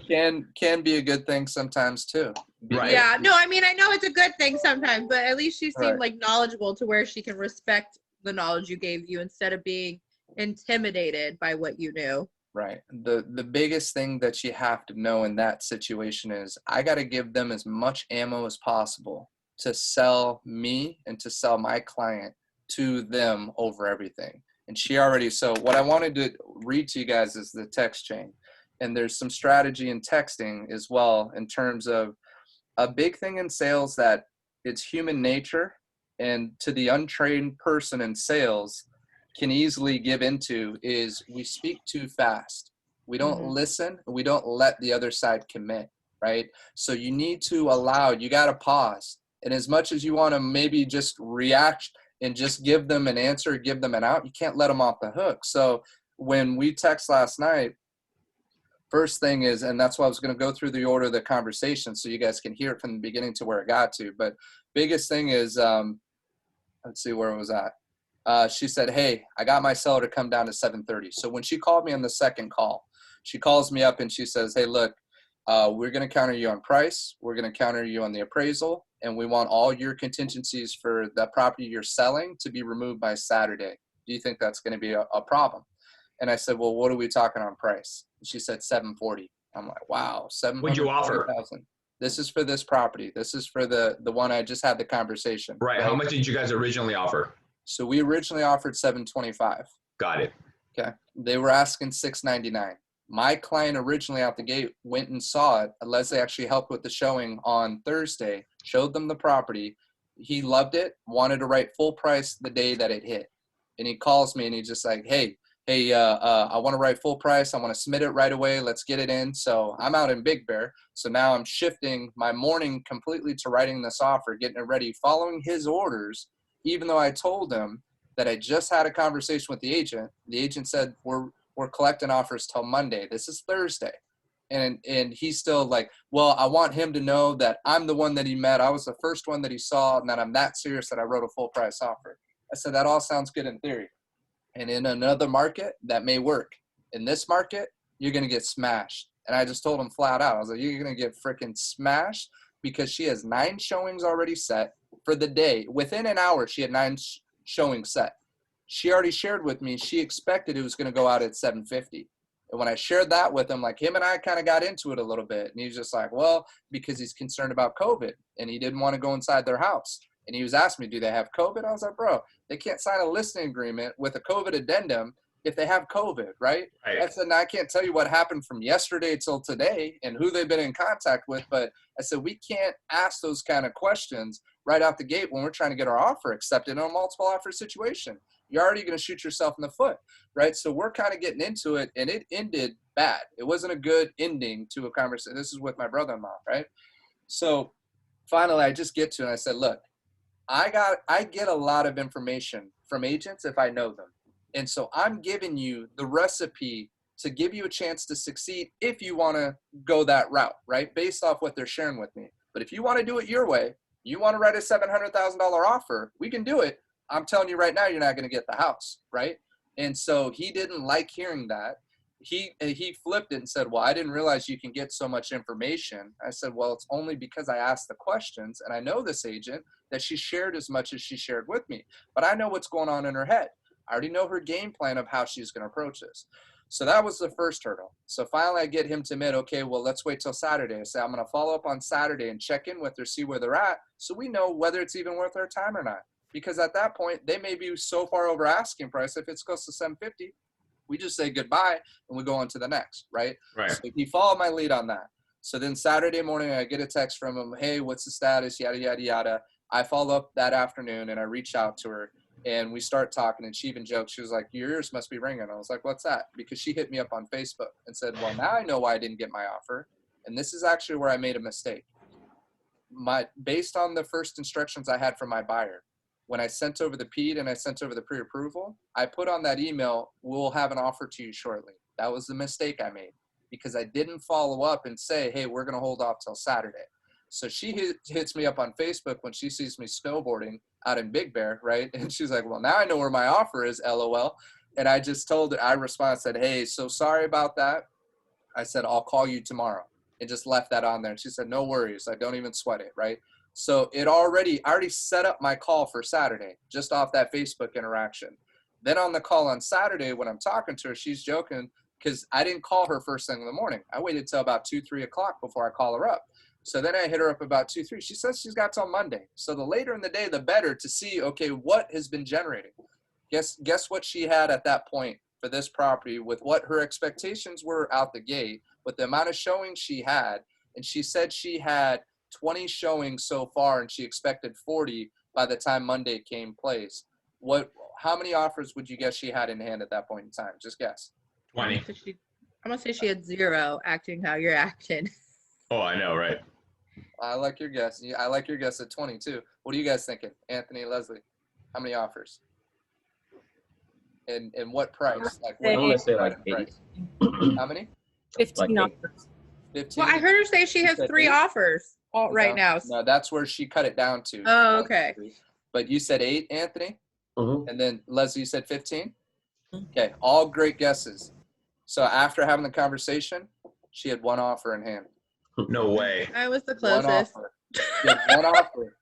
can be a good thing sometimes too. Right. Yeah, no, I mean, I know it's a good thing sometimes, but at least she seemed Right. like knowledgeable to where she can respect the knowledge you gave you instead of being intimidated by what you knew. Right. The biggest thing that you have to know in that situation is I got to give them as much ammo as possible to sell me and to sell my client to them over everything. And so what I wanted to read to you guys is the text chain. And there's some strategy in texting as well, in terms of a big thing in sales that it's human nature, and to the untrained person in sales can easily give into, is we speak too fast. We don't listen. We don't let the other side commit, right? So you need to you got to pause. And as much as you want to maybe just react and just give them an answer, give them an out, you can't let them off the hook. So when we text last night, first thing is, and that's why I was going to go through the order of the conversation so you guys can hear it from the beginning to where it got to. But biggest thing is, let's see where it was at. She said, hey, I got my seller to come down to 7:30. So when she called me on the second call, she calls me up and she says, hey, look, we're going to counter you on price. We're going to counter you on the appraisal. And we want all your contingencies for the property you're selling to be removed by Saturday. Do you think that's going to be a problem? And I said, well, what are we talking on price? And she said 740. I'm like, wow, 740,000. What'd you offer? This is for this property. This is for the one I just had the conversation. Right. How much did you guys originally offer? So we originally offered 725. Got it. Okay. They were asking 699. My client originally out the gate went and saw it. Leslie actually helped with the showing on Thursday, showed them the property. He loved it, wanted to write full price the day that it hit. And he calls me and he's just like, hey, I want to write full price. I want to submit it right away. Let's get it in. So I'm out in Big Bear. So now I'm shifting my morning completely to writing this offer, getting it ready, following his orders, even though I told him that I just had a conversation with the agent. The agent said, we're collecting offers till Monday. This is Thursday. And he's still like, well, I want him to know that I'm the one that he met. I was the first one that he saw, and that I'm that serious that I wrote a full price offer. I said, that all sounds good in theory. And in another market, that may work. In this market, you're going to get smashed. And I just told him flat out, I was like, you're going to get freaking smashed, because she has 9 showings already set for the day. Within an hour, she had 9 showings set. She already shared with me, she expected it was going to go out at 750. And when I shared that with him, like, him and I kind of got into it a little bit. And he was just like, well, because he's concerned about COVID and he didn't want to go inside their house. And he was asking me, do they have COVID? I was like, bro, they can't sign a listing agreement with a COVID addendum if they have COVID, right? Right. I said, I can't tell you what happened from yesterday till today and who they've been in contact with. But I said, we can't ask those kind of questions right out the gate when we're trying to get our offer accepted in a multiple offer situation. You're already going to shoot yourself in the foot, right? So we're kind of getting into it, and it ended bad. It wasn't a good ending to a conversation. This is with my brother-in-law, right? So finally I just get to it and I said, look, I get a lot of information from agents if I know them. And so I'm giving you the recipe to give you a chance to succeed if you want to go that route, right? Based off what they're sharing with me. But if you want to do it your way, you want to write a $700,000 offer, we can do it. I'm telling you right now, you're not going to get the house, right? And so he didn't like hearing that. He flipped it and said, well, I didn't realize you can get so much information. I said, well, it's only because I asked the questions and I know this agent that she shared as much as she shared with me, but I know what's going on in her head. I already know her game plan of how she's going to approach this. So that was the first hurdle. So finally I get him to admit, okay, well, let's wait till Saturday. I say, I'm going to follow up on Saturday and check in with her, see where they're at, so we know whether it's even worth our time or not. Because at that point, they may be so far over asking price. If it's close to 750, we just say goodbye and we go on to the next, right? Right. So he followed my lead on that. So then Saturday morning, I get a text from him, hey, what's the status, yada, yada, yada. I follow up that afternoon and I reach out to her and we start talking, and she even joked, she was like, your ears must be ringing. I was like, what's that? Because she hit me up on Facebook and said, well, now I know why I didn't get my offer. And this is actually where I made a mistake. Based on the first instructions I had from my buyer, when I sent over the PED and I sent over the pre-approval, I put on that email, we'll have an offer to you shortly. That was the mistake I made because I didn't follow up and say, hey, we're going to hold off till Saturday. So she hits me up on Facebook when she sees me snowboarding out in Big Bear, right? And she's like, well, now I know where my offer is, LOL. And I just told her, I responded, said, hey, so sorry about that. I said, I'll call you tomorrow, and just left that on there. And she said, no worries. I don't even sweat it, right? So I already set up my call for Saturday just off that Facebook interaction. Then on the call on Saturday, when I'm talking to her, she's joking because I didn't call her first thing in the morning. I waited till about 2, 3 o'clock before I call her up. So then I hit her up about 2, 3. She says she's got till Monday. So the later in the day, the better to see, okay, what has been generating. Guess what she had at that point for this property with what her expectations were out the gate, with the amount of showings she had. And she said she had 20 showings so far and she expected 40 by the time Monday came place. How many offers would you guess she had in hand at that point in time? Just guess. 20. I'm gonna say she had 0, acting how you're acting. Oh, I know, right? I like your guess. I like your guess at 22. What are you guys thinking? Anthony, Leslie, how many offers? And what price? Like I want to say like 8. price? How many? 15 Like offers. 15? Well, I heard her say she has said 3 8? offers right now. No, that's where she cut it down to. Oh, okay. But you said 8, Anthony? Mhm. And then Leslie, you said 15? Okay, all great guesses. So after having the conversation, she had 1 offer in hand. No way. I was the 1 closest. offer. She had 1 offer.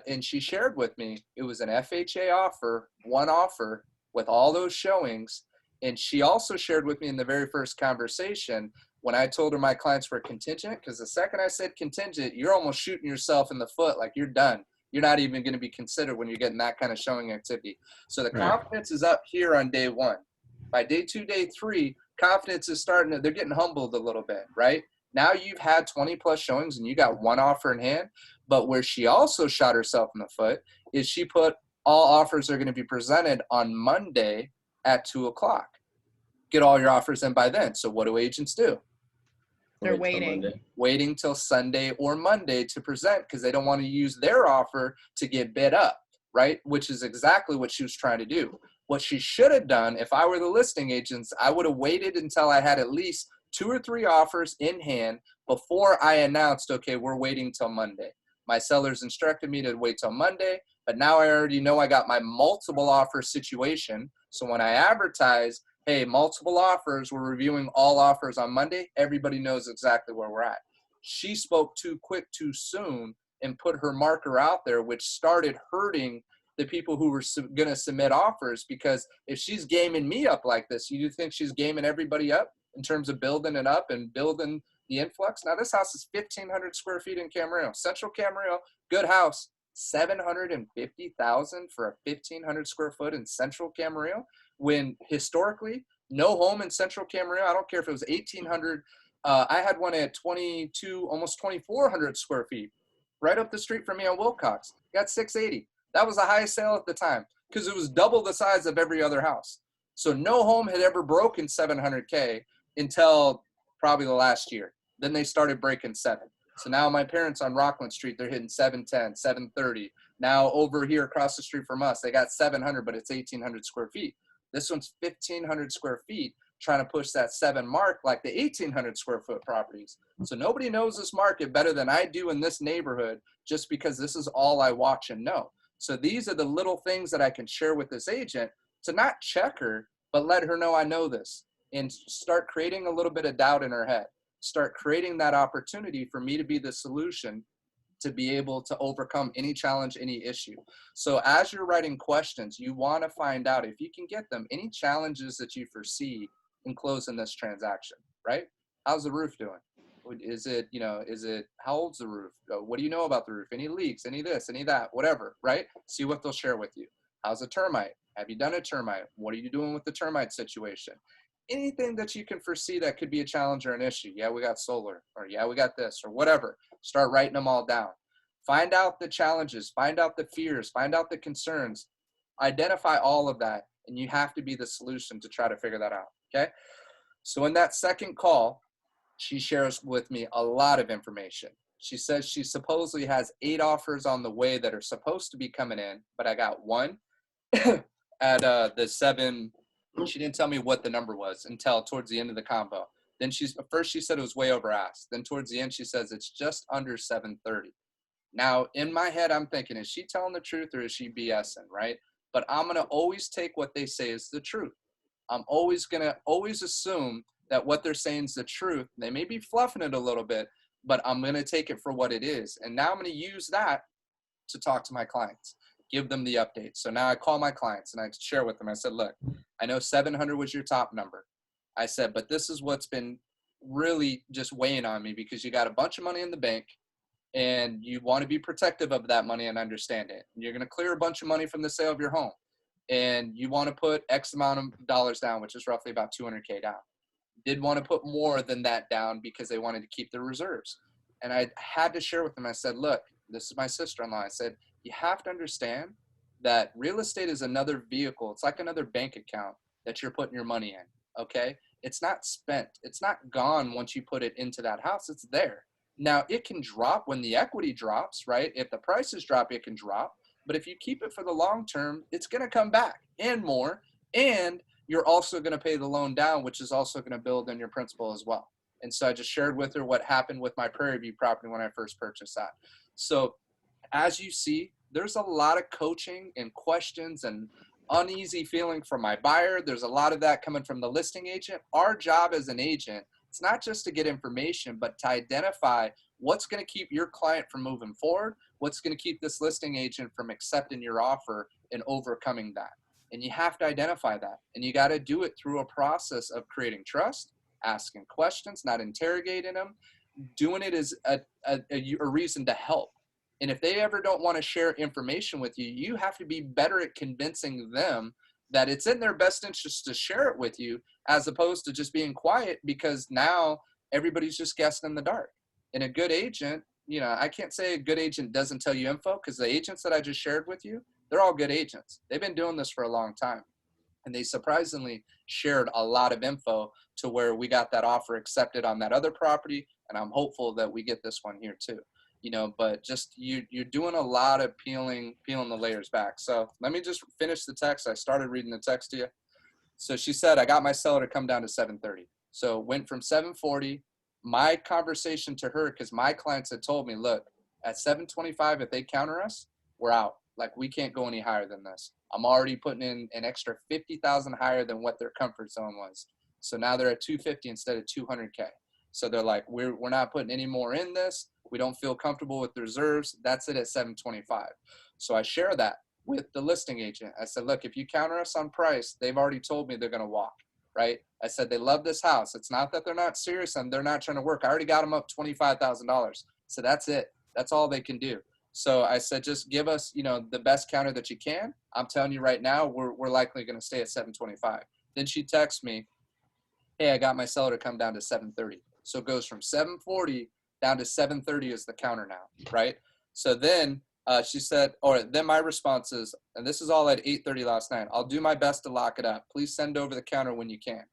And she shared with me, it was an FHA offer, 1 offer with all those showings. And she also shared with me in the very first conversation when I told her my clients were contingent, because the second I said contingent, you're almost shooting yourself in the foot, like you're done. You're not even going to be considered when you're getting that kind of showing activity. So the Right. confidence is up here on day 1. By day 2, day 3, confidence is they're getting humbled a little bit, right? Now you've had 20 plus showings and you got 1 offer in hand. But where she also shot herself in the foot is she put all offers are going to be presented on Monday at 2 o'clock. Get all your offers in by then. So what do agents do? They're Wait till waiting. Monday. Waiting till Sunday or Monday to present because they don't want to use their offer to get bid up, right? Which is exactly what she was trying to do. What she should have done, if I were the listing agents, I would have waited until I had at least 2 or 3 offers in hand before I announced, okay, we're waiting till Monday. My sellers instructed me to wait till Monday, but now I already know I got my multiple offer situation. So when I advertise, hey, multiple offers, we're reviewing all offers on Monday, everybody knows exactly where we're at. She spoke too quick, too soon, and put her marker out there, which started hurting the people who were going to submit offers, because if she's gaming me up like this, you think she's gaming everybody up in terms of building it up and building the influx? Now, this house is 1,500 square feet in Camarillo. Central Camarillo, good house, $750,000 for a 1,500 square foot in Central Camarillo, when historically, no home in Central Camarillo, I don't care if it was 1,800, I had one at 22, almost 2,400 square feet, right up the street from me on Wilcox. Got 680. That was the highest sale at the time because it was double the size of every other house. So no home had ever broken 700K until probably the last year. Then they started breaking 7. So now my parents on Rockland Street, they're hitting 710, 730. Now over here across the street from us, they got 700, but it's 1,800 square feet. This one's 1,500 square feet, trying to push that 7 mark like the 1,800 square foot properties. So nobody knows this market better than I do in this neighborhood, just because this is all I watch and know. So these are the little things that I can share with this agent to not check her, but let her know I know this, and start creating a little bit of doubt in her head. Start creating that opportunity for me to be the solution to be able to overcome any challenge, any issue. So as you're writing questions, you want to find out, if you can get them, any challenges that you foresee in closing this transaction, right? How's the roof doing? Is it, how old's the roof? What do you know about the roof? Any leaks, any this, any that, whatever, right? See what they'll share with you. How's a termite? Have you done a termite? What are you doing with the termite situation? Anything that you can foresee that could be a challenge or an issue. Yeah, we got solar, or yeah, we got this, or whatever. Start writing them all down. Find out the challenges, find out the fears, find out the concerns, identify all of that, and you have to be the solution to try to figure that out, okay? So in that second call, she shares with me a lot of information. She says she supposedly has 8 offers on the way that are supposed to be coming in, but I got one at the 7. She didn't tell me what the number was until towards the end of the combo. Then first she said it was way over asked. Then towards the end, she says it's just under 730. Now in my head, I'm thinking, is she telling the truth or is she BSing, right? But I'm going to always take what they say as the truth. I'm always going to assume that what they're saying is the truth. They may be fluffing it a little bit, but I'm going to take it for what it is. And now I'm going to use that to talk to my clients, give them the update. So now I call my clients and I share with them. I said, look, I know 700 was your top number. I said, but this is what's been really just weighing on me, because you got a bunch of money in the bank and you want to be protective of that money and understand it. You're going to clear a bunch of money from the sale of your home, and you want to put X amount of dollars down, which is roughly about 200K down. Did want to put more than that down because they wanted to keep their reserves. And I had to share with them. I said, look, this is my sister-in-law. I said, you have to understand that real estate is another vehicle. It's like another bank account that you're putting your money in, okay? It's not spent. It's not gone once you put it into that house. It's there. Now, it can drop when the equity drops, right? If the prices drop, it can drop. But if you keep it for the long term, it's going to come back and more. And you're also going to pay the loan down, which is also going to build in your principal as well. And so I just shared with her what happened with my Prairie View property when I first purchased that. So as you see, there's a lot of coaching and questions and uneasy feeling from my buyer. There's a lot of that coming from the listing agent. Our job as an agent, it's not just to get information, but to identify what's going to keep your client from moving forward, what's going to keep this listing agent from accepting your offer and overcoming that. And you have to identify that. And you got to do it through a process of creating trust, asking questions, not interrogating them, doing it as a reason to help. And if they ever don't want to share information with you, you have to be better at convincing them that it's in their best interest to share it with you, as opposed to just being quiet, because now everybody's just guessing in the dark. And a good agent, I can't say a good agent doesn't tell you info, because the agents that I just shared with you, they're all good agents. They've been doing this for a long time. And they surprisingly shared a lot of info to where we got that offer accepted on that other property. And I'm hopeful that we get this one here too. But just you're doing a lot of peeling the layers back. So let me just finish the text. I started reading the text to you. So she said, I got my seller to come down to 730. So went from 740. My conversation to her, because my clients had told me, look, at 725, if they counter us, we're out. Like, we can't go any higher than this. I'm already putting in an extra 50,000 higher than what their comfort zone was. So now they're at 250 instead of 200K. So they're like, we're not putting any more in this. We don't feel comfortable with the reserves. That's it at 725. So I share that with the listing agent. I said, look, if you counter us on price, they've already told me they're going to walk, right? I said, they love this house. It's not that they're not serious and they're not trying to work. I already got them up $25,000. So that's it. That's all they can do. So I said, just give us, the best counter that you can. I'm telling you right now, we're likely going to stay at 725. Then she texts me, hey, I got my seller to come down to 730. So it goes from 740 down to 730 is the counter now, right? So then she said, then my response is, and this is all at 8:30 last night, I'll do my best to lock it up. Please send over the counter when you can.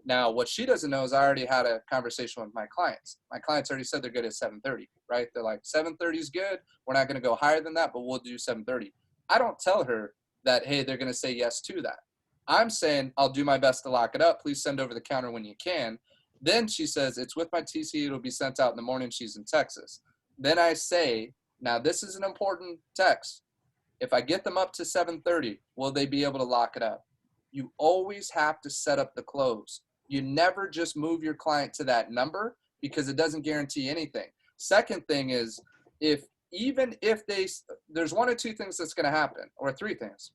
Now, what she doesn't know is I already had a conversation with my clients. My clients already said they're good at 7:30, right? They're like, 7:30 is good. We're not going to go higher than that, but we'll do 7:30. I don't tell her that, hey, they're going to say yes to that. I'm saying, I'll do my best to lock it up. Please send over the counter when you can. Then she says, it's with my TC. It'll be sent out in the morning. She's in Texas. Then I say, now this is an important text. If I get them up to 7:30, will they be able to lock it up? You always have to set up the close. You never just move your client to that number because it doesn't guarantee anything. Second thing is, even if there's one or two things that's going to happen, or three things.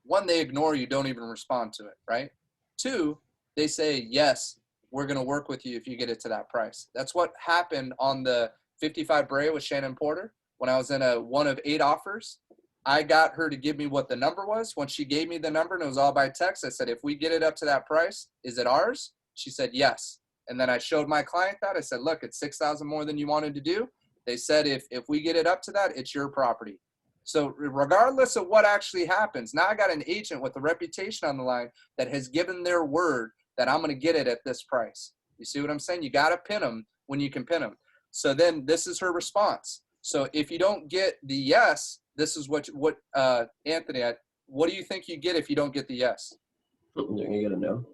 One, they ignore you, don't even respond to it, right? Two, they say, yes, we're going to work with you if you get it to that price. That's what happened on the 55 Brea with Shannon Porter. When I was in a one of 8 offers, I got her to give me what the number was. When she gave me the number and it was all by text, I said, if we get it up to that price, is it ours? She said, yes. And then I showed my client that. I said, look, it's $6,000 more than you wanted to do. They said, if we get it up to that, it's your property. So regardless of what actually happens, now I got an agent with a reputation on the line that has given their word that I'm going to get it at this price. You see what I'm saying? You got to pin them when you can pin them. So then this is her response. So if you don't get the yes, this is what Anthony, what do you think you get if you don't get the yes? You get a no.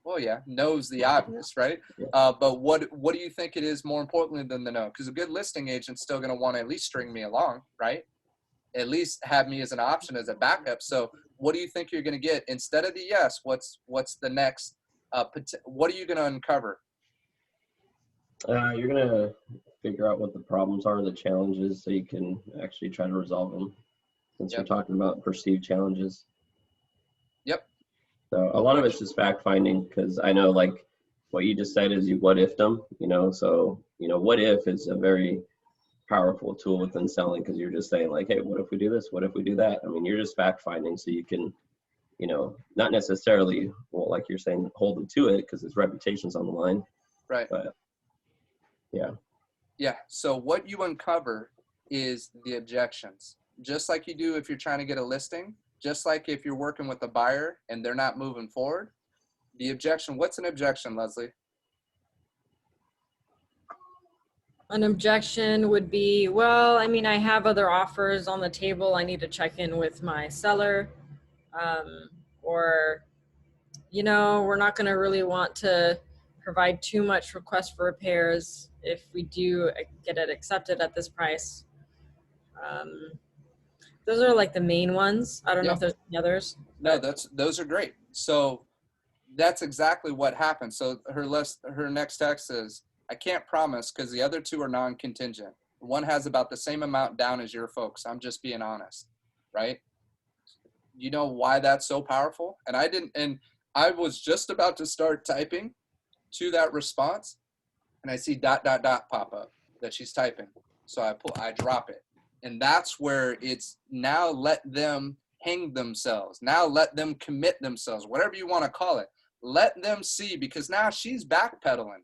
Well, yeah, no's the obvious, right? Yeah. But what do you think it is more importantly than the no? Because a good listing agent's still going to want to at least string me along, right? At least have me as an option, as a backup. So what do you think you're going to get instead of the yes? What's the next? What are you going to uncover? You're gonna figure out what the problems are, the challenges, so you can actually try to resolve them. Since Yep. we're talking about perceived challenges. Yep. So a lot of it's just fact finding, because I know like what you just said is you what if them, so what if is a very powerful tool within selling, because you're just saying like, hey, what if we do this? What if we do that? I mean, you're just fact finding, so you can, not necessarily, well, like you're saying, hold them to it because his reputation's on the line. Right. But yeah. Yeah. So what you uncover is the objections, just like you do if you're trying to get a listing, just like if you're working with a buyer and they're not moving forward. The objection. What's an objection, Leslie? An objection would be, well, I mean, I have other offers on the table. I need to check in with my seller. Or, we're not going to really want to provide too much request for repairs if we do get it accepted at this price. Those are like the main ones. I don't know if there's any others. No, those are great. So that's exactly what happened. So her next text is, I can't promise because the other two are non-contingent. One has about the same amount down as your folks. I'm just being honest, right? You know why that's so powerful? And I was just about to start typing to that response, and I see ... pop up that she's typing. So I drop it. And that's where it's now let them hang themselves. Now let them commit themselves, whatever you want to call it. Let them see, because now she's backpedaling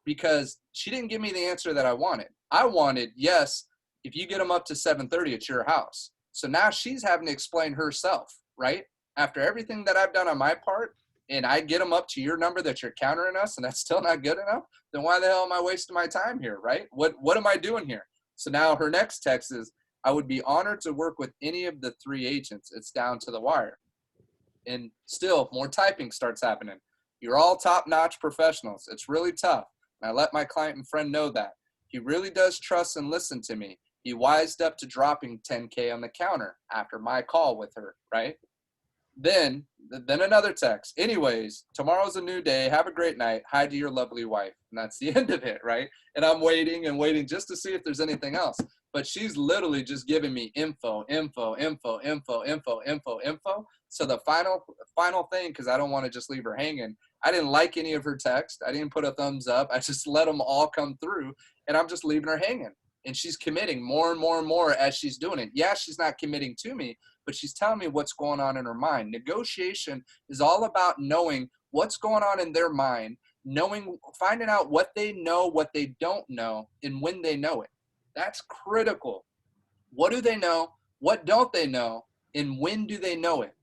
because she didn't give me the answer that I wanted. I wanted, yes, if you get them up to 7:30, it's your house. So now she's having to explain herself, right? After everything that I've done on my part, and I get them up to your number that you're countering us, and that's still not good enough, then why the hell am I wasting my time here, right? What am I doing here? So now her next text is, I would be honored to work with any of the 3 agents. It's down to the wire. And still, more typing starts happening. You're all top-notch professionals. It's really tough. And I let my client and friend know that. He really does trust and listen to me. He wised up to dropping $10K on the counter after my call with her, right? Then another text. Anyways, tomorrow's a new day. Have a great night. Hi to your lovely wife. And that's the end of it, right? And I'm waiting and waiting just to see if there's anything else. But she's literally just giving me info. So the final thing, because I don't want to just leave her hanging, I didn't like any of her text. I didn't put a thumbs up. I just let them all come through, and I'm just leaving her hanging. And she's committing more and more and more as she's doing it. Yeah, she's not committing to me, but she's telling me what's going on in her mind. Negotiation is all about knowing what's going on in their mind, finding out what they know, what they don't know, and when they know it. That's critical. What do they know? What don't they know? And when do they know it?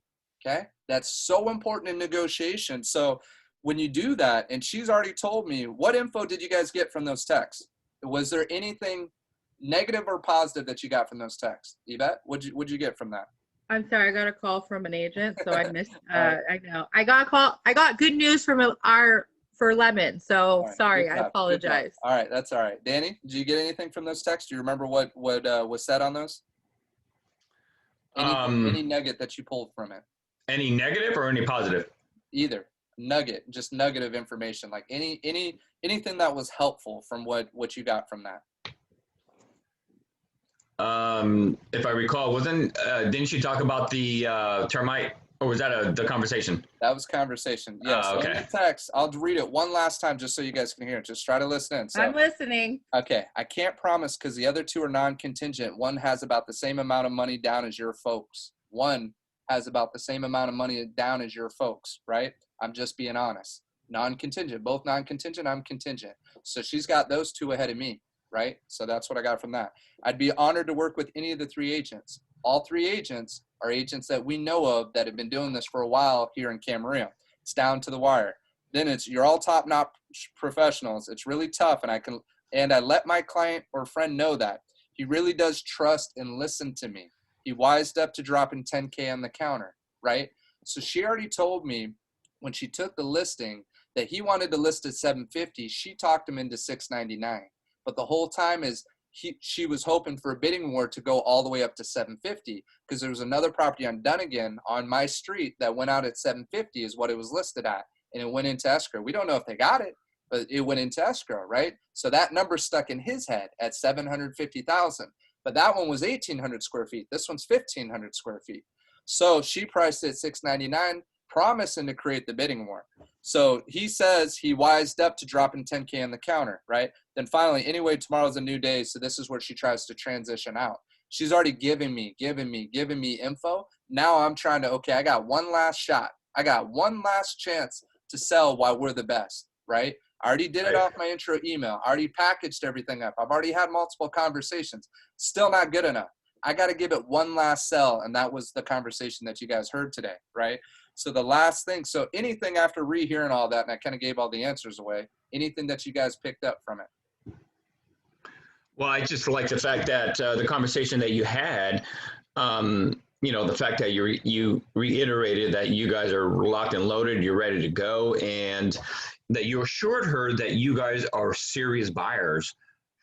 Okay? That's so important in negotiation. So when you do that, and she's already told me, what info did you guys get from those texts? Was there anything negative or positive that you got from those texts? Yvette, what'd you get from that? I'm sorry, I got a call from an agent, so I missed. Right. I know. I got good news from for Lemon. So Right, sorry, good I job, good job. apologize. All right, that's all right. Danny, did you get anything from those texts? Do you remember what was said on those? Any nugget that you pulled from it? Any negative or any positive? Either nugget, just nugget of information, like anything that was helpful from what you got from that. If I recall, didn't she talk about the termite, or was that the conversation? That was conversation. Yeah. So in Okay. the text, I'll read it one last time just so you guys can hear it. Just try to listen in. So, I'm listening. okay. I can't promise because the other two are non-contingent. One has about the same amount of money down as your folks. One has about the same amount of money down as your folks, right? I'm just being honest. Non-contingent, both non-contingent, I'm contingent. So she's got those two ahead of me, right? So that's what I got from that. I'd be honored to work with any of the three agents. All three agents are agents that we know of that have been doing this for a while here in Camarillo. It's down to the wire. Then you're all top-notch professionals. It's really tough, and I let my client or friend know that. He really does trust and listen to me. He wised up to dropping 10K on the counter, right? So she already told me when she took the listing that he wanted to list at 750. She talked him into 699. But the whole time she was hoping for a bidding war to go all the way up to 750 because there was another property on Dunnigan on my street that went out at 750 is what it was listed at, and it went into escrow. We don't know if they got it, but it went into escrow, right? So that number stuck in his head at 750,000. But that one was 1,800 square feet. This one's 1,500 square feet. So she priced it 699, promising to create the bidding war. So he says he wised up to dropping 10K on the counter, right? Then finally, anyway, tomorrow's a new day. So this is where she tries to transition out. She's already giving me info. Now I'm trying to, okay, I got one last shot. I got one last chance to sell while we're the best, right? I already did it off my intro email. I already packaged everything up. I've already had multiple conversations. Still not good enough. I got to give it one last sell. And that was the conversation that you guys heard today, right? So the last thing, so anything after rehearing all that, and I kind of gave all the answers away, anything that you guys picked up from it? Well, I just like the fact that the conversation that you had, the fact that you reiterated that you guys are locked and loaded, you're ready to go, and that you assured her that you guys are serious buyers.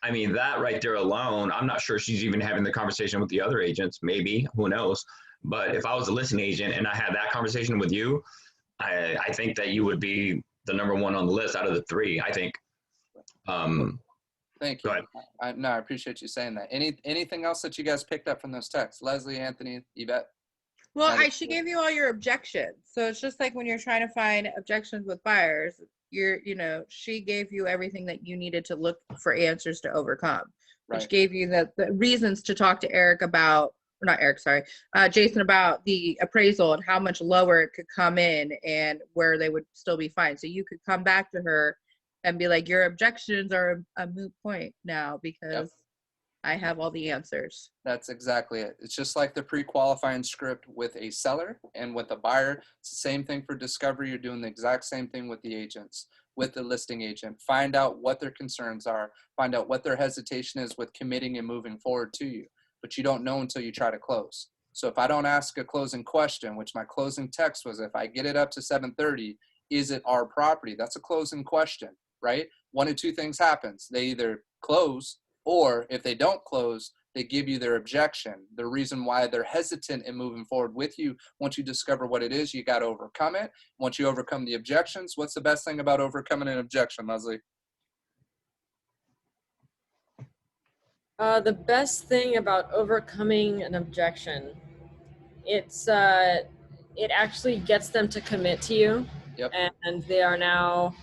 I mean, that right there alone, I'm not sure she's even having the conversation with the other agents, maybe, who knows. But if I was a listing agent and I had that conversation with you, I think that you would be the number one on the list out of the three, I think. Thank you. I appreciate you saying that. Anything else that you guys picked up from those texts? Leslie, Anthony, Yvette? Well, she gave you all your objections. So it's just like when you're trying to find objections with buyers, she gave you everything that you needed to look for answers to overcome, which gave you the reasons to talk to Eric about, or not Eric, sorry, Jason about the appraisal and how much lower it could come in and where they would still be fine. So you could come back to her and be like, your objections are a moot point now because I have all the answers. That's exactly it. It's just like the pre-qualifying script with a seller and with a buyer. It's the same thing for discovery. You're doing the exact same thing with the agents, with the listing agent. Find out what their concerns are. Find out what their hesitation is with committing and moving forward to you. But you don't know until you try to close. So if I don't ask a closing question, which my closing text was, if I get it up to 730, is it our property? That's a closing question, right? One of two things happens. They either close, or if they don't close, they give you their objection, the reason why they're hesitant in moving forward with you. Once you discover what it is, you got to overcome it. Once you overcome the objections, what's the best thing about overcoming an objection, Leslie? The best thing about overcoming an objection, it actually gets them to commit to you. Yep. And they are now,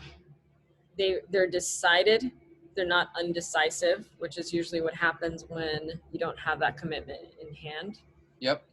they're decided. They're not undecisive, which is usually what happens when you don't have that commitment in hand. Yep.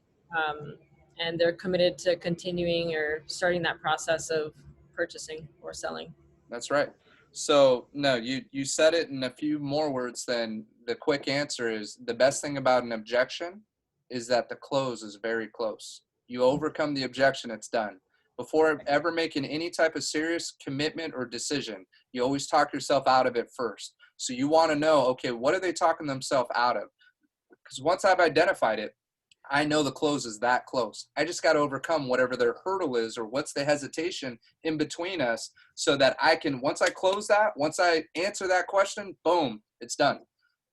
And they're committed to continuing or starting that process of purchasing or selling. That's right. So no, you said it in a few more words than the quick answer is the best thing about an objection is that the close is very close. You overcome the objection, it's done. Before ever making any type of serious commitment or decision, you always talk yourself out of it first. So you want to know, okay, what are they talking themselves out of? Because once I've identified it, I know the close is that close. I just got to overcome whatever their hurdle is or what's the hesitation in between us so that I can, once I close that, once I answer that question, boom, it's done.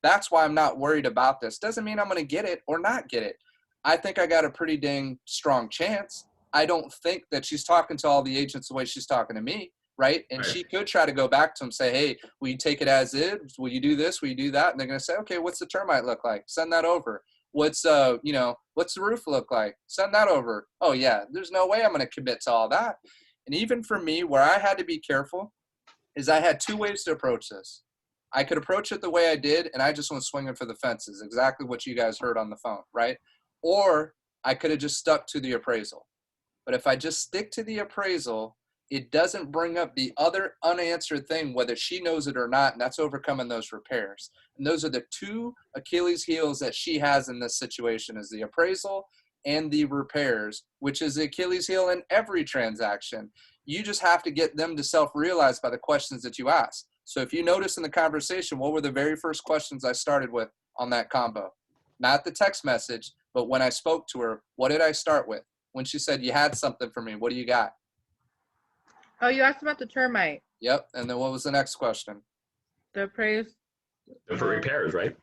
That's why I'm not worried about this. Doesn't mean I'm going to get it or not get it. I think I got a pretty dang strong chance. I don't think that she's talking to all the agents the way she's talking to me, right? And she could try to go back to them, say, hey, will you take it as is? Will you do this? Will you do that? And they're going to say, okay, what's the termite look like? Send that over. What's what's the roof look like? Send that over. Oh yeah, there's no way I'm going to commit to all that. And even for me, where I had to be careful is I had two ways to approach this. I could approach it the way I did, and I just went swinging for the fences, exactly what you guys heard on the phone, right? Or I could have just stuck to the appraisal. But if I just stick to the appraisal, it doesn't bring up the other unanswered thing, whether she knows it or not, and that's overcoming those repairs. And those are the two Achilles heels that she has in this situation, is the appraisal and the repairs, which is the Achilles heel in every transaction. You just have to get them to self-realize by the questions that you ask. So if you notice in the conversation, what were the very first questions I started with on that combo? Not the text message, but when I spoke to her, what did I start with? When she said, you had something for me, what do you got? Oh, you asked about the termite. Yep. And then what was the next question? The appraisal. For repairs, right?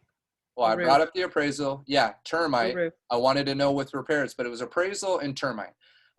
Well, I The brought roof. up the appraisal. Yeah, termite. The roof. I wanted to know with repairs, but it was appraisal and termite.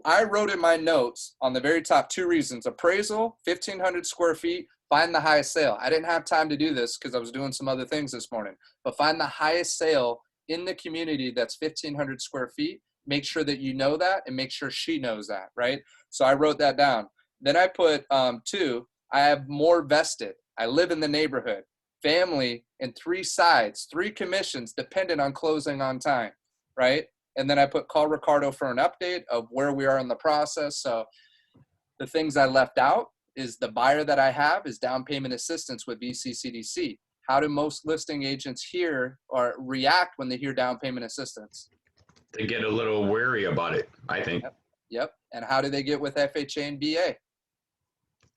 I wrote in my notes on the very top two reasons: appraisal, 1,500 square feet, find the highest sale. I didn't have time to do this because I was doing some other things this morning, but find the highest sale in the community that's 1,500 square feet. Make sure that you know that and make sure she knows that, right? So I wrote that down. Then I put two, I have more vested. I live in the neighborhood. Family and 3 sides, 3 commissions dependent on closing on time, right? And then I put call Ricardo for an update of where we are in the process. So the things I left out is the buyer that I have is down payment assistance with VCCDC. How do most listing agents hear or react when they hear down payment assistance? They get a little wary about it, I think. Yep. And how do they get with FHA and BA?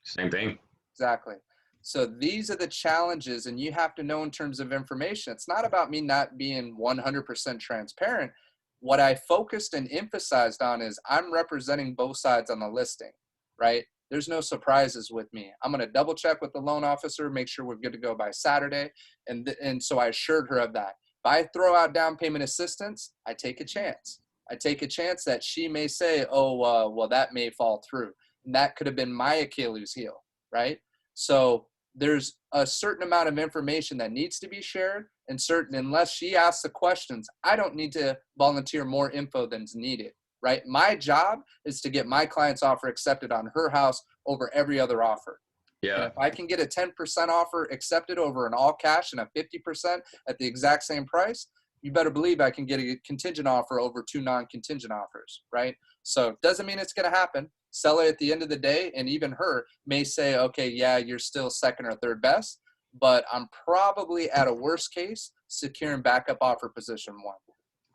Same thing. Exactly. So these are the challenges, and you have to know in terms of information. It's not about me not being 100% transparent. What I focused and emphasized on is I'm representing both sides on the listing, right? There's no surprises with me. I'm going to double check with the loan officer, make sure we're good to go by Saturday. And so I assured her of that. If I throw out down payment assistance, I take a chance. I take a chance that she may say, oh, well, that may fall through. And that could have been my Achilles heel, right? So there's a certain amount of information that needs to be shared, and unless she asks the questions, I don't need to volunteer more info than's needed, right? My job is to get my client's offer accepted on her house over every other offer. Yeah. And if I can get a 10% offer accepted over an all cash and a 50% at the exact same price, you better believe I can get a contingent offer over 2 non-contingent offers, right? So it doesn't mean it's going to happen. Seller at the end of the day, and even her, may say, okay, yeah, you're still second or third best, but I'm probably at a worst case securing backup offer position 1.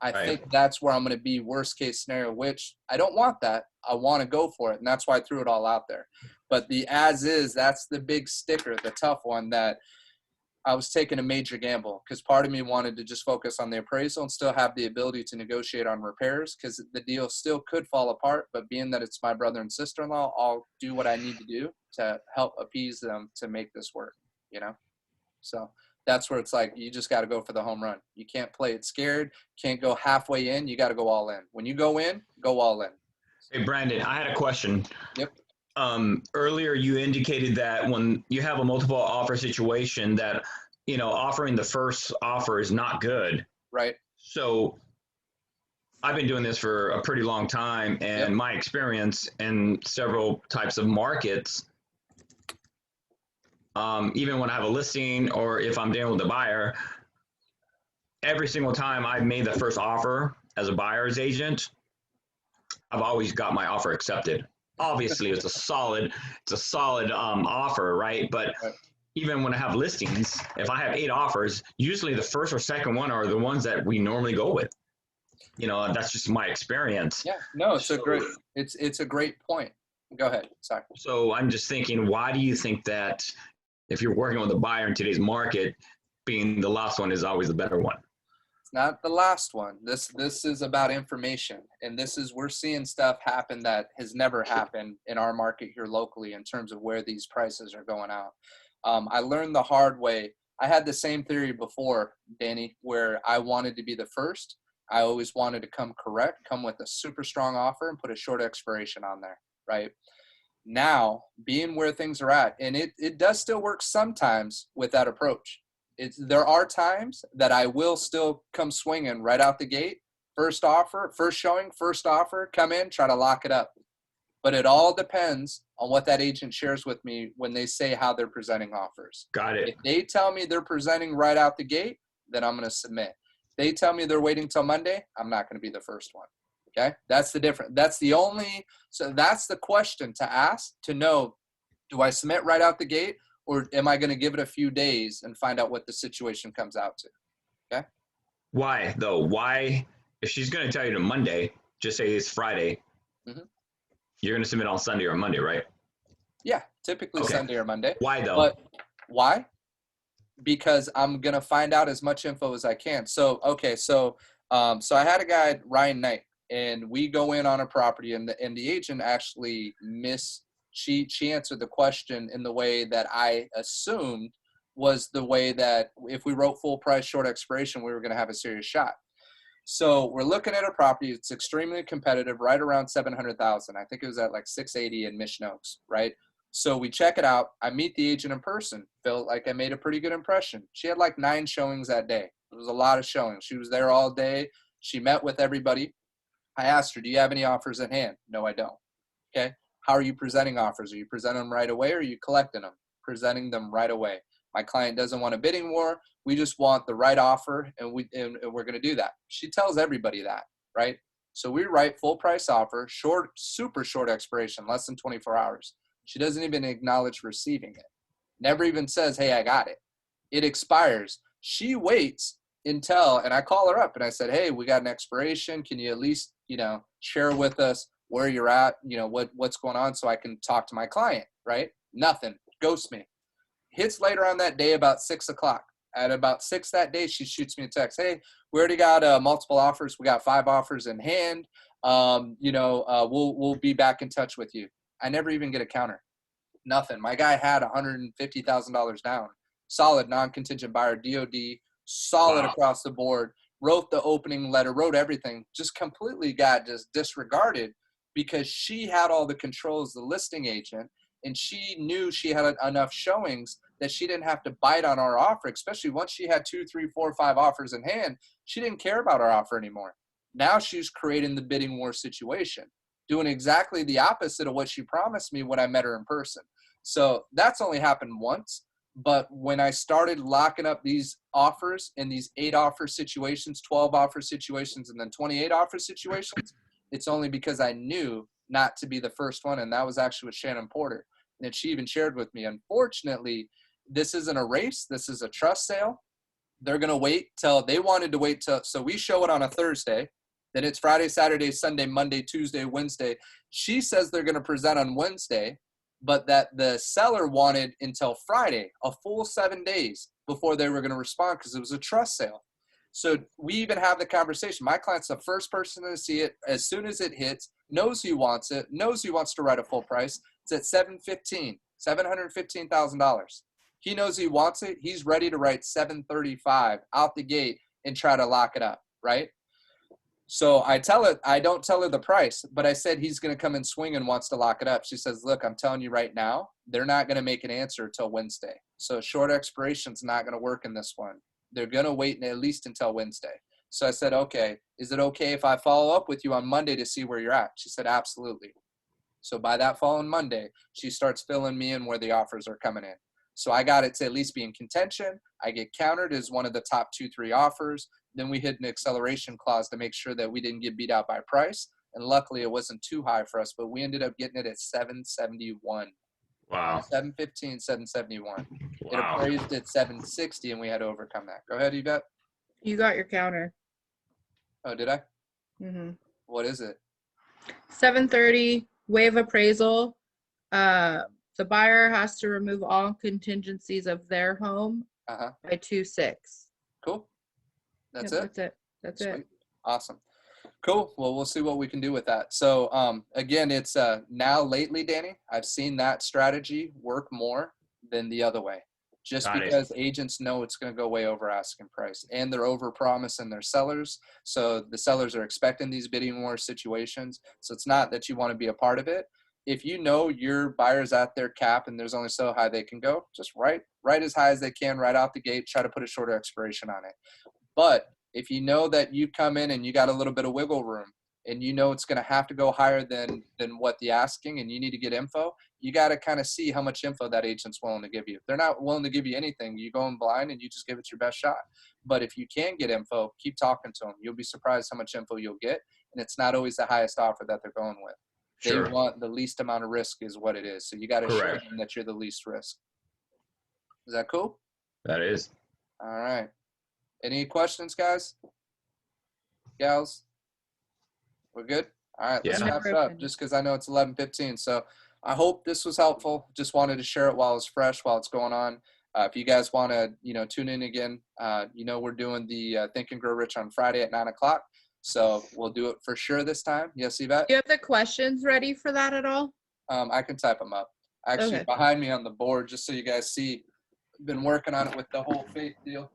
I think that's where I'm going to be worst case scenario, which I don't want that. I want to go for it. And that's why I threw it all out there. But the as is, that's the big sticker, the tough one that I was taking a major gamble, because part of me wanted to just focus on the appraisal and still have the ability to negotiate on repairs, because the deal still could fall apart. But being that it's my brother and sister-in-law, I'll do what I need to do to help appease them to make this work, you know? So that's where it's like, you just got to go for the home run. You can't play it scared. Can't go halfway in. You got to go all in. When you go in, go all in. Hey, Brandon, I had a question. Yep. Earlier you indicated that when you have a multiple offer situation that, you know, offering the first offer is not good. Right. So I've been doing this for a pretty long time, and my experience in several types of markets, even when I have a listing or if I'm dealing with a buyer, every single time I've made the first offer as a buyer's agent, I've always got my offer accepted. Obviously, it's a solid offer, right? But even when I have listings, if I have 8 offers, usually the first or second one are the ones that we normally go with. You know, that's just my experience. Yeah, no, it's a great point. Go ahead. Sorry. So I'm just thinking, why do you think that if you're working with a buyer in today's market, being the last one is always the better one? It's not the last one. This is about information, and we're seeing stuff happen that has never happened in our market here locally in terms of where these prices are going out. I learned the hard way. I had the same theory before, Danny, where I wanted to be the first. I always wanted to come with a super strong offer and put a short expiration on there, right? Now, being where things are at, and it does still work sometimes with that approach. There are times that I will still come swinging right out the gate. First offer, first showing, first offer, come in, try to lock it up. But it all depends on what that agent shares with me when they say how they're presenting offers. Got it. If they tell me they're presenting right out the gate, then I'm going to submit. If they tell me they're waiting till Monday, I'm not going to be the first one. Okay? That's the difference. So that's the question to ask to know, do I submit right out the gate, or am I going to give it a few days and find out what the situation comes out to? Okay? Why though? Why, if she's going to tell you to Monday, just say it's Friday, you're going to submit on Sunday or Monday, right? Yeah, typically Okay. Sunday or Monday. Why though? But why? Because I'm going to find out as much info as I can. So I had a guy, Ryan Knight, and we go in on a property, and the agent actually she answered the question in the way that I assumed was the way that if we wrote full price short expiration, we were going to have a serious shot. So we're looking at a property. It's extremely competitive, right around 700,000. I think it was at like 680 in Mission Oaks, right? So we check it out. I meet the agent in person. Felt like I made a pretty good impression. She had like 9 showings that day. It was a lot of showings. She was there all day. She met with everybody. I asked her, do you have any offers at hand? No, I don't. Okay. How are you presenting offers? Are you presenting them right away, or are you collecting them? Presenting them right away. My client doesn't want a bidding war. We just want the right offer, and we're going to do that. She tells everybody that, right? So we write full price offer, short, super short expiration, less than 24 hours. She doesn't even acknowledge receiving it. Never even says, hey, I got it. It expires. She waits until, and I call her up and I said, hey, we got an expiration. Can you at least, share with us where you're at, what's going on, so I can talk to my client, right? Nothing. Ghosts me. Hits later on that day about 6 o'clock. At about 6 that day, she shoots me a text. Hey, we already got multiple offers. We got 5 offers in hand. We'll be back in touch with you. I never even get a counter. Nothing. My guy had $150,000 down. Solid non-contingent buyer, DOD, solid across the board. Wrote the opening letter, wrote everything. Just completely got just disregarded because she had all the controls, the listing agent, and she knew she had enough showings that she didn't have to bite on our offer, especially once she had 2, 3, 4, 5 offers in hand. She didn't care about our offer anymore. Now she's creating the bidding war situation, doing exactly the opposite of what she promised me when I met her in person. So that's only happened once. But when I started locking up these offers in these 8 offer situations, 12 offer situations, and then 28 offer situations, it's only because I knew not to be the first one. And that was actually with Shannon Porter. And she even shared with me, unfortunately, this isn't a race. This is a trust sale. They're going to wait till they wanted to wait till, so we show it on a Thursday. Then it's Friday, Saturday, Sunday, Monday, Tuesday, Wednesday. She says they're going to present on Wednesday, but that the seller wanted until Friday, a full 7 days before they were going to respond because it was a trust sale. So we even have the conversation. My client's the first person to see it as soon as it hits, knows he wants it, knows he wants to write a full price. It's at $715,000. He knows he wants it. He's ready to write $735 out the gate and try to lock it up, right? So I don't tell her the price, but I said he's going to come and swing and wants to lock it up. She says, look, I'm telling you right now, they're not going to make an answer till Wednesday. So short expiration's not going to work in this one. They're going to wait at least until Wednesday. So I said, okay, is it okay if I follow up with you on Monday to see where you're at? She said, absolutely. So by that following Monday, she starts filling me in where the offers are coming in. So I got it to at least be in contention. I get countered as one of the top 2, 3 offers. Then we hit an acceleration clause to make sure that we didn't get beat out by price. And luckily it wasn't too high for us, but we ended up getting it at 771. Wow. 715, 771. Wow. It appraised at 760 and we had to overcome that. Go ahead, Yvette. You got your counter. Oh, did I? Mm-hmm. What is it? 730, wave appraisal. The buyer has to remove all contingencies of their home Uh-huh. by 2/6. Cool. That's Yep, it. That's it. Sweet. Awesome. Cool. Well, we'll see what we can do with that. So again, it's now lately, Danny, I've seen that strategy work more than the other way. Just Got it. because agents know it's going to go way over asking price, and they're over promising their sellers. So the sellers are expecting these bidding war situations. So it's not that you want to be a part of it. If you know your buyer's at their cap and there's only so high they can go, just write as high as they can right out the gate. Try to put a shorter expiration on it. But if you know that you come in and you got a little bit of wiggle room and you know it's going to have to go higher than what the asking, and you need to get info, you got to kind of see how much info that agent's willing to give you. If they're not willing to give you anything, you go in blind and you just give it your best shot. But if you can get info, keep talking to them. You'll be surprised how much info you'll get. And it's not always the highest offer that they're going with. Sure. They want the least amount of risk is what it is. So you got to show Correct. them that you're the least risk. Is that cool? That is. All right. Any questions, guys? Gals? We're good? All right, let's Yeah. wrap it up just because I know it's 11:15. So I hope this was helpful. Just wanted to share it while it's fresh, while it's going on. If you guys want to, tune in again, we're doing the Think and Grow Rich on Friday at 9:00. So we'll do it for sure this time. Yes, Yvette? Do you have the questions ready for that at all? I can type them up. Actually, Okay. behind me on the board, just so you guys see, been working on it with the whole faith deal.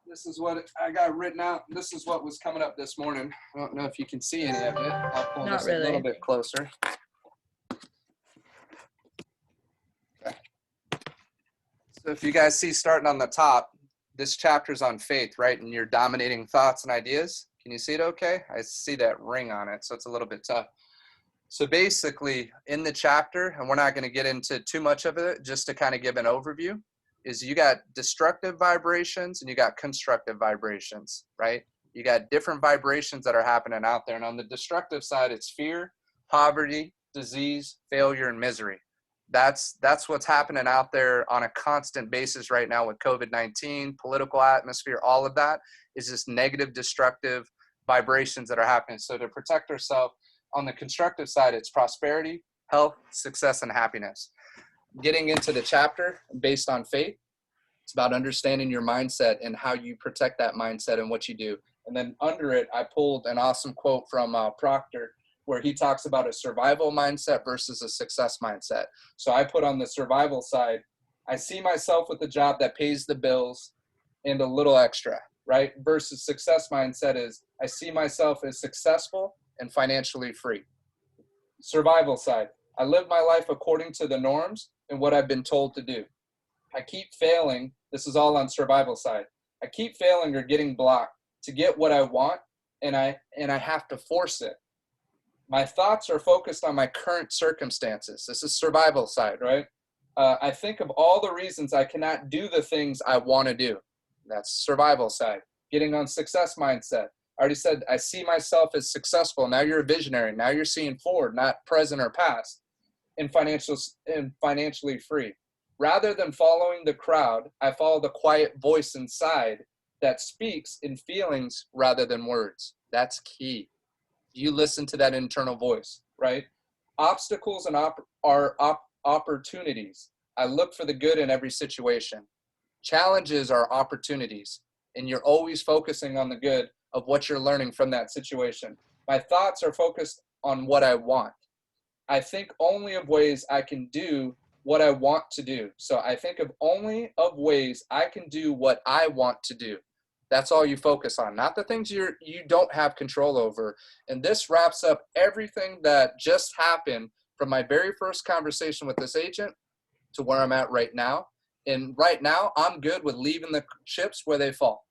This is what I got written out. This is what was coming up this morning. I don't know if you can see any of it. I'll pull Not this a little really. bit closer. Okay. So if you guys see starting on the top, this chapter's on faith, right? And your dominating thoughts and ideas. Can you see it okay? I see that ring on it, so it's a little bit tough. So basically, in the chapter, and we're not going to get into too much of it, just to kind of give an overview, is you got destructive vibrations and you got constructive vibrations, right? You got different vibrations that are happening out there. And on the destructive side, it's fear, poverty, disease, failure, and misery. That's what's happening out there on a constant basis right now with COVID-19, political atmosphere, all of that is just negative, destructive vibrations that are happening. So to protect ourselves, on the constructive side, it's prosperity, health, success, and happiness. Getting into the chapter based on faith, it's about understanding your mindset and how you protect that mindset and what you do. And then under it, I pulled an awesome quote from Proctor, where he talks about a survival mindset versus a success mindset. So I put on the survival side, I see myself with a job that pays the bills and a little extra, right? Versus success mindset is I see myself as successful and financially free. Survival side, I live my life according to the norms and what I've been told to do. I keep failing. This is all on survival side. I keep failing or getting blocked to get what I want, and I have to force it. My thoughts are focused on my current circumstances. This is survival side, right? I think of all the reasons I cannot do the things I want to do. That's survival side. Getting on success mindset. I already said I see myself as successful. Now you're a visionary. Now you're seeing forward, not present or past. And financially free. Rather than following the crowd, I follow the quiet voice inside that speaks in feelings rather than words. That's key. You listen to that internal voice, right? Obstacles are opportunities. I look for the good in every situation. Challenges are opportunities, and you're always focusing on the good of what you're learning from that situation. My thoughts are focused on what I want. I think only of ways I can do what I want to do. So I think of only of ways I can do what I want to do. That's all you focus on, not the things you don't have control over. And this wraps up everything that just happened from my very first conversation with this agent to where I'm at right now. And right now, I'm good with leaving the chips where they fall.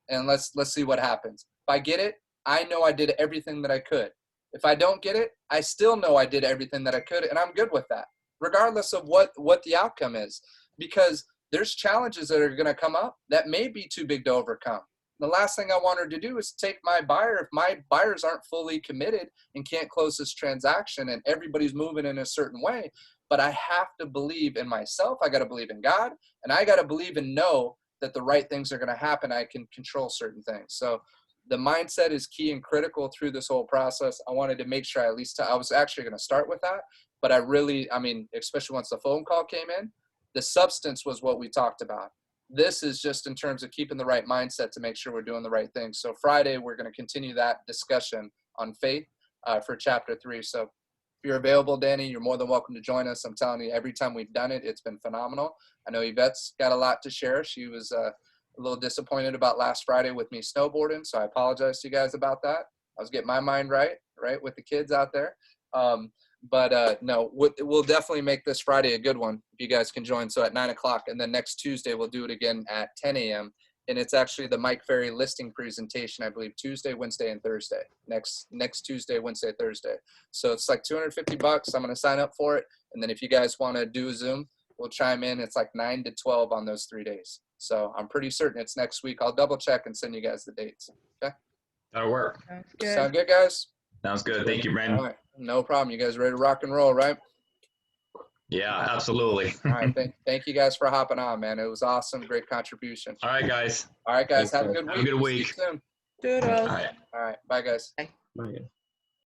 And let's see what happens. If I get it, I know I did everything that I could. If I don't get it, I still know I did everything that I could, and I'm good with that, regardless of what the outcome is, because there's challenges that are going to come up that may be too big to overcome. The last thing I want her to do is take my buyer. If my buyers aren't fully committed and can't close this transaction and everybody's moving in a certain way, but I have to believe in myself. I got to believe in God, and I got to believe and know that the right things are going to happen. I can control certain things. So the mindset is key and critical through this whole process. I wanted to make sure I was actually going to start with that, But I mean, especially once the phone call came in, the substance was what we talked about. This is just in terms of keeping the right mindset to make sure we're doing the right thing. So Friday, we're going to continue that discussion on faith for chapter 3. So if you're available, Danny, you're more than welcome to join us. I'm telling you, every time we've done it, it's been phenomenal. I know Yvette's got a lot to share. She was a little disappointed about last Friday with me snowboarding, so I apologize to you guys about that. I was getting my mind right with the kids out there. But no, we'll definitely make this Friday a good one if you guys can join. So at 9 o'clock, and then next Tuesday we'll do it again at 10 a.m. And it's actually the Mike Ferry listing presentation, I believe, Tuesday, Wednesday, and Thursday. Next Tuesday, Wednesday, Thursday. So it's like $250. I'm going to sign up for it, and then if you guys want to do a Zoom, we'll chime in. It's like 9 to 12 on those 3 days. So I'm pretty certain it's next week. I'll double check and send you guys the dates. Okay. That'll work. Sounds good. Sound good, guys? Sounds good. Thank you, All Brandon. right. No problem. You guys ready to rock and roll, right? Yeah, absolutely. All right. Thank you guys for hopping on, man. It was awesome. Great contribution. All right, guys. All right, guys. Thanks, Have a guys. good week. Have a good See you week. soon. Doodles. All right. All right. Bye, guys. Bye.